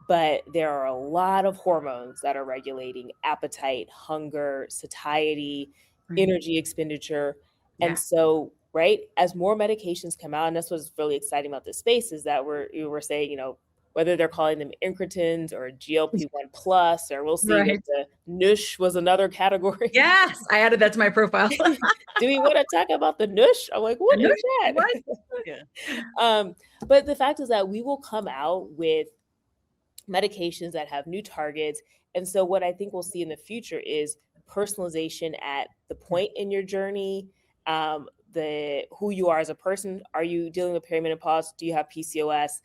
but there are a lot of hormones that are regulating appetite, hunger, satiety, energy expenditure. And so, right, as more medications come out, and that's what's really exciting about this space is that we're saying, whether they're calling them incretins or GLP-1 plus, or we'll see if the NUSH was another category. Yes, I added that to my profile. Do we want to talk about the NUSH? I'm like, what is that? But the fact is that we will come out with medications that have new targets. And so what I think we'll see in the future is personalization at the point in your journey, who you are as a person. Are you dealing with perimenopause? Do you have PCOS?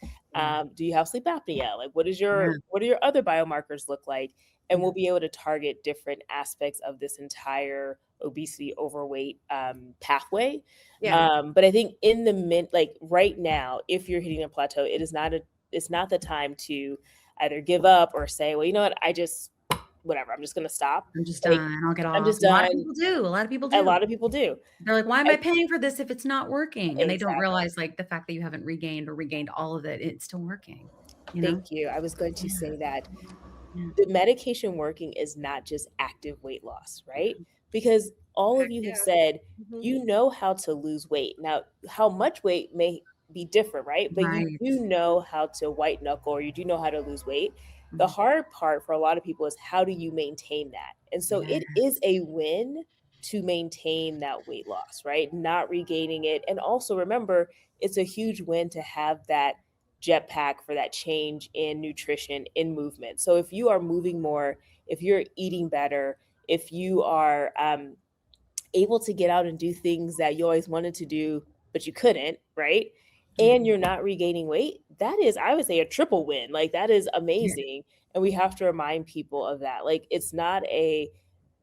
Do you have sleep apnea? Like, what are your other biomarkers look like? And we'll be able to target different aspects of this entire obesity, overweight pathway. But I think right now, if you're hitting a plateau, it's not the time to either give up or say, well, you know what, I'm just going to stop. I'm just done. I'll get off. I'm just done. A lot of people do. They're like, why am I paying for this if it's not working? And they don't realize like the fact that you haven't regained all of it, it's still working. Thank you. I was going to say that the medication working is not just active weight loss, right? Because all of you have said, you know how to lose weight. Now, how much weight may be different, right? But you do know how to white knuckle, or you do know how to lose weight. The hard part for a lot of people is how do you maintain that? And so it is a win to maintain that weight loss, right? Not regaining it. And also remember, it's a huge win to have that jetpack for that change in nutrition, in movement. So if you are moving more, if you're eating better, if you are able to get out and do things that you always wanted to do, but you couldn't, right? And you're not regaining weight, that is, I would say, a triple win. Like, that is amazing. And we have to remind people of that. Like, it's not a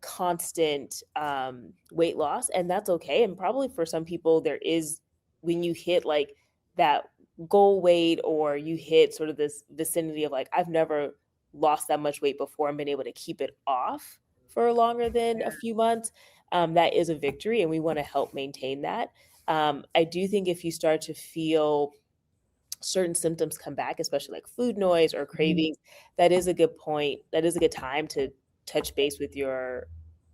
constant weight loss, and that's okay. And probably for some people, there is, when you hit like that goal weight, or you hit sort of this vicinity of like, I've never lost that much weight before and been able to keep it off for longer than a few months, that is a victory. And we want to help maintain that. I do think if you start to feel certain symptoms come back, especially like food noise or cravings, that is a good point. That is a good time to touch base with your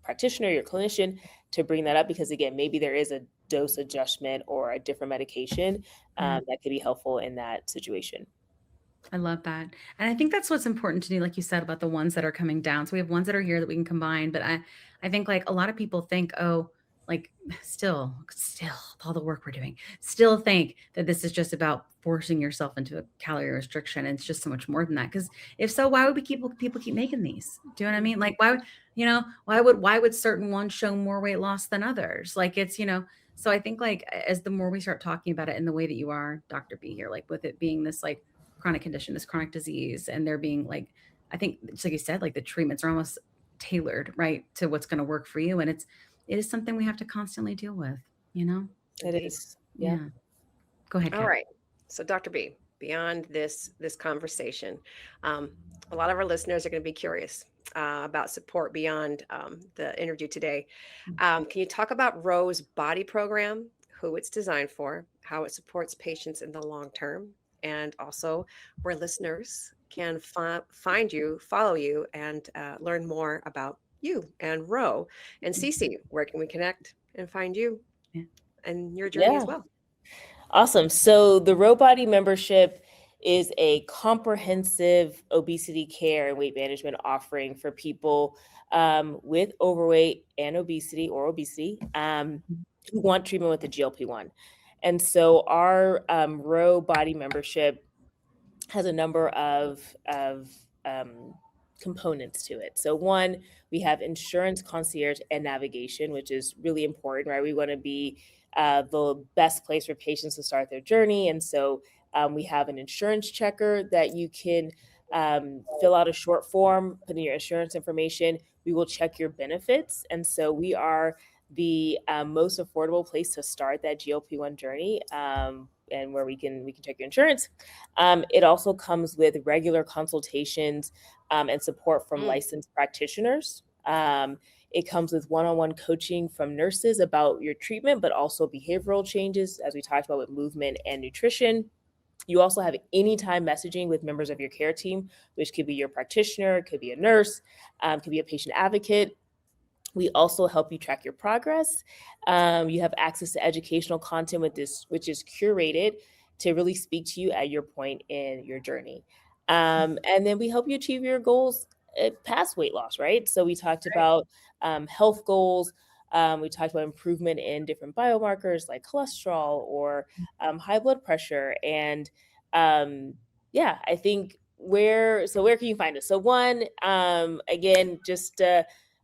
practitioner, your clinician, to bring that up, because again, maybe there is a dose adjustment or a different medication that could be helpful in that situation. I love that. And I think that's what's important to do, like you said, about the ones that are coming down. So we have ones that are here that we can combine, but I think like a lot of people think, like still all the work we're doing, still think that this is just about forcing yourself into a calorie restriction. And it's just so much more than that. Because if so, why would people keep making these? Do you know what I mean? Like, why would certain ones show more weight loss than others? Like, it's, so I think like as the more we start talking about it in the way that you are, Dr. B here, like with it being this like chronic condition, this chronic disease, and there being like, I think it's like you said, like the treatments are almost tailored, right, to what's going to work for you. And it is something we have to constantly deal with, It is. Yeah. Go ahead, Kat. All right. So Dr. B, beyond this conversation, a lot of our listeners are going to be curious about support beyond the interview today. Can you talk about Ro's body program, who it's designed for, how it supports patients in the long term, and also where listeners can find you, follow you, and learn more about you and Ro? And CeCe, where can we connect and find you and your journey as well? Awesome. So the Ro Body membership is a comprehensive obesity care and weight management offering for people with overweight and obesity, who want treatment with the GLP-1. And so our Ro Body membership has a number of components to it. So one, we have insurance, concierge, and navigation, which is really important, right? We want to be the best place for patients to start their journey. And so we have an insurance checker that you can fill out a short form, put in your insurance information. We will check your benefits. And so we are the most affordable place to start that GLP-1 journey, and where we can check your insurance. It also comes with regular consultations and support from licensed practitioners. It comes with one-on-one coaching from nurses about your treatment, but also behavioral changes, as we talked about with movement and nutrition. You also have anytime messaging with members of your care team, which could be your practitioner, could be a nurse, could be a patient advocate. We also help you track your progress. You have access to educational content with this, which is curated to really speak to you at your point in your journey. And then we help you achieve your goals past weight loss, right? So we talked about health goals. We talked about improvement in different biomarkers like cholesterol or high blood pressure. And I think where can you find us? So one, again, just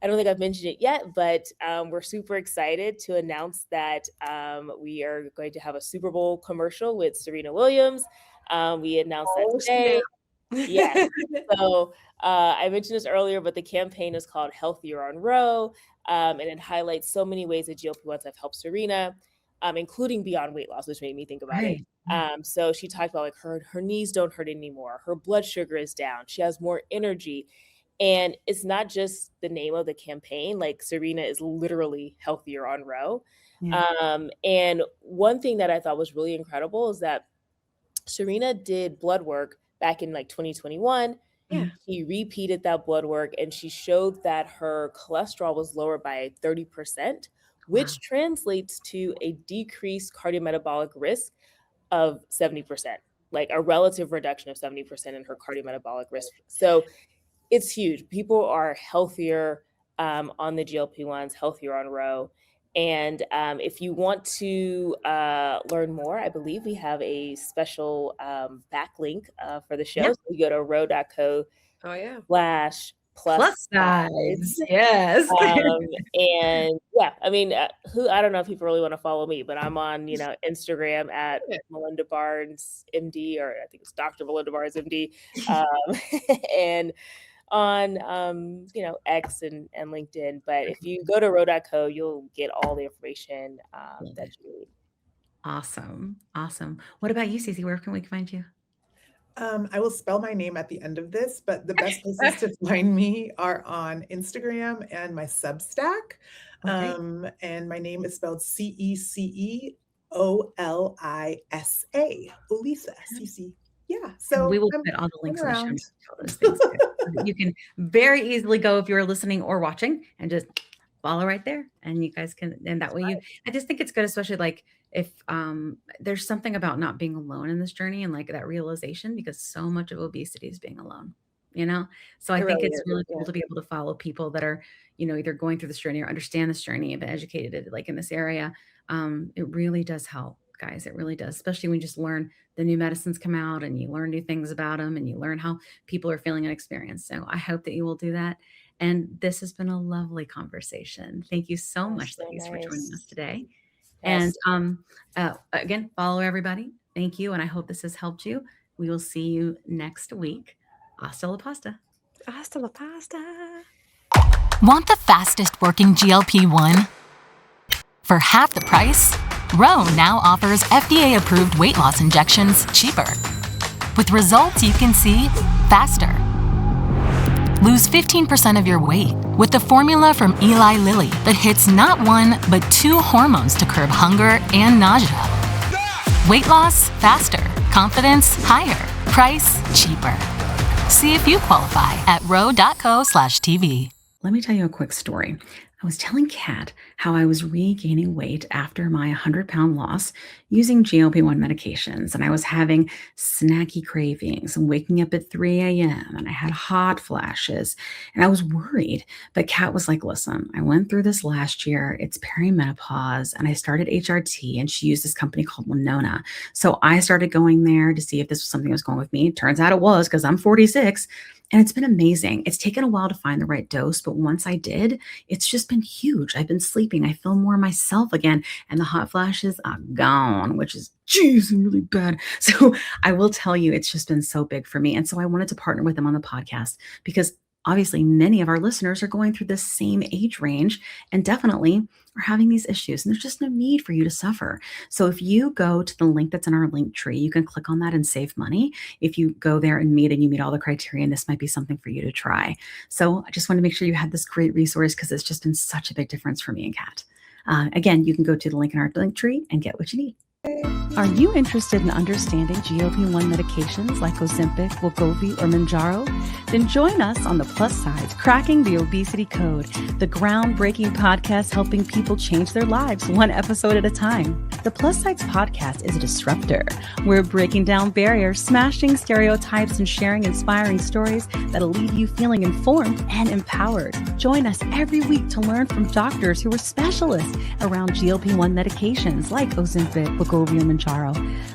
I don't think I've mentioned it yet, but we're super excited to announce that we are going to have a Super Bowl commercial with Serena Williams. We announced that today. Yes. So I mentioned this earlier, but the campaign is called Healthier on Row, and it highlights so many ways that GLP-1s have helped Serena, including beyond weight loss, which made me think about it. So she talked about like her knees don't hurt anymore. Her blood sugar is down. She has more energy. And it's not just the name of the campaign, like Serena is literally healthier on Row. And one thing that I thought was really incredible is that Serena did blood work back in like 2021. She repeated that blood work and she showed that her cholesterol was lower by 30%, which translates to a decreased cardiometabolic risk of 70%, like a relative reduction of 70% in her cardiometabolic risk. So it's huge. People are healthier on the GLP-1s, healthier on Row. And if you want to learn more, I believe we have a special backlink for the show. So you go to row.co /plus SideZ. Yes. And I mean, I don't know if people really want to follow me, but I'm on, Instagram at Melynda Barnes MD, or I think it's Dr. Melynda Barnes MD. And on X and LinkedIn. But if you go to row.co, you'll get all the information that you need. Awesome. What about you, CeCe? Where can we find you? I will spell my name at the end of this, but the best places to find me are on Instagram and my Substack. And my name is spelled CeCeOlisa, Olisa, CeCe. Yeah, so we will put all the links in the show notes to all those things. You can very easily go, if you're listening or watching, and just follow right there, and you guys can. And that way, I just think it's good, especially like if there's something about not being alone in this journey and like that realization, because so much of obesity is being alone. So I think it's really cool to be able to follow people that are, either going through this journey or understand this journey and been educated like in this area. It really does help, guys. It really does, especially when you just learn the new medicines come out and you learn new things about them and you learn how people are feeling and experience. So I hope that you will do that. And this has been a lovely conversation. Thank you so much, ladies, for joining us today. Yes. And again, follow everybody. Thank you. And I hope this has helped you. We will see you next week. Hasta la pasta. Hasta la pasta. Want the fastest working GLP-1? For half the price, Roe now offers FDA-approved weight loss injections cheaper, with results you can see faster. Lose 15% of your weight with the formula from Eli Lilly that hits not one, but 2 hormones to curb hunger and nausea. Weight loss faster, confidence higher, price cheaper. See if you qualify at row.co/TV. Let me tell you a quick story. I was telling Kat how I was regaining weight after my 100-pound loss using GLP-1 medications. And I was having snacky cravings and waking up at 3 a.m. and I had hot flashes and I was worried. But Kat was like, listen, I went through this last year. It's perimenopause and I started HRT and she used this company called Melynda. So I started going there to see if this was something that was going with me. Turns out it was because I'm 46. And it's been amazing. It's taken a while to find the right dose, but once I did, it's just been huge. I've been sleeping. I feel more myself again. And the hot flashes are gone, which is, geez, really bad. So I will tell you, it's just been so big for me. And so I wanted to partner with them on the podcast because obviously many of our listeners are going through this same age range and definitely are having these issues. And there's just no need for you to suffer. So if you go to the link that's in our link tree, you can click on that and save money. If you go there and you meet all the criteria, and this might be something for you to try. So I just want to make sure you had this great resource because it's just been such a big difference for me and Kat. Again, you can go to the link in our link tree and get what you need. Are you interested in understanding GLP-1 medications like Ozempic, Wegovy, or Mounjaro? Then join us on the Plus SideZ Cracking the Obesity Code, the groundbreaking podcast helping people change their lives one episode at a time. The Plus SideZ Podcast is a disruptor. We're breaking down barriers, smashing stereotypes, and sharing inspiring stories that'll leave you feeling informed and empowered. Join us every week to learn from doctors who are specialists around GLP-1 medications like Ozempic, Wegovy, and Mounjaro.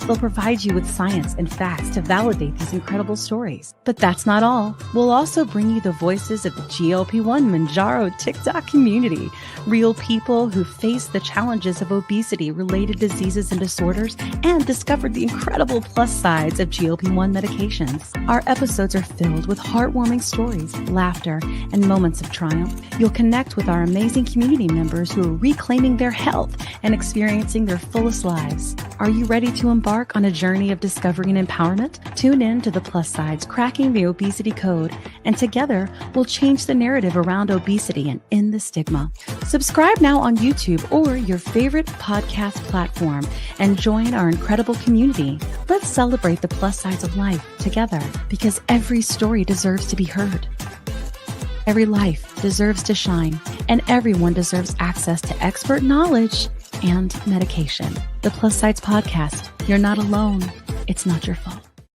They'll provide you with science and facts to validate these incredible stories. But that's not all. We'll also bring you the voices of the GLP-1 Mounjaro TikTok community, real people who face the challenges of obesity-related diseases and disorders and discovered the incredible plus sides of GLP-1 medications. Our episodes are filled with heartwarming stories, laughter, and moments of triumph. You'll connect with our amazing community members who are reclaiming their health and experiencing their fullest lives. Are you ready to embark on a journey of discovery and empowerment? Tune in to the Plus SideZ Cracking the Obesity Code, and together we'll change the narrative around obesity and end the stigma. Subscribe now on YouTube or your favorite podcast platform and join our incredible community. Let's celebrate the plus sides of life together because every story deserves to be heard. Every life deserves to shine, and everyone deserves access to expert knowledge and medication. The Plus SideZ Podcast. You're not alone. It's not your fault.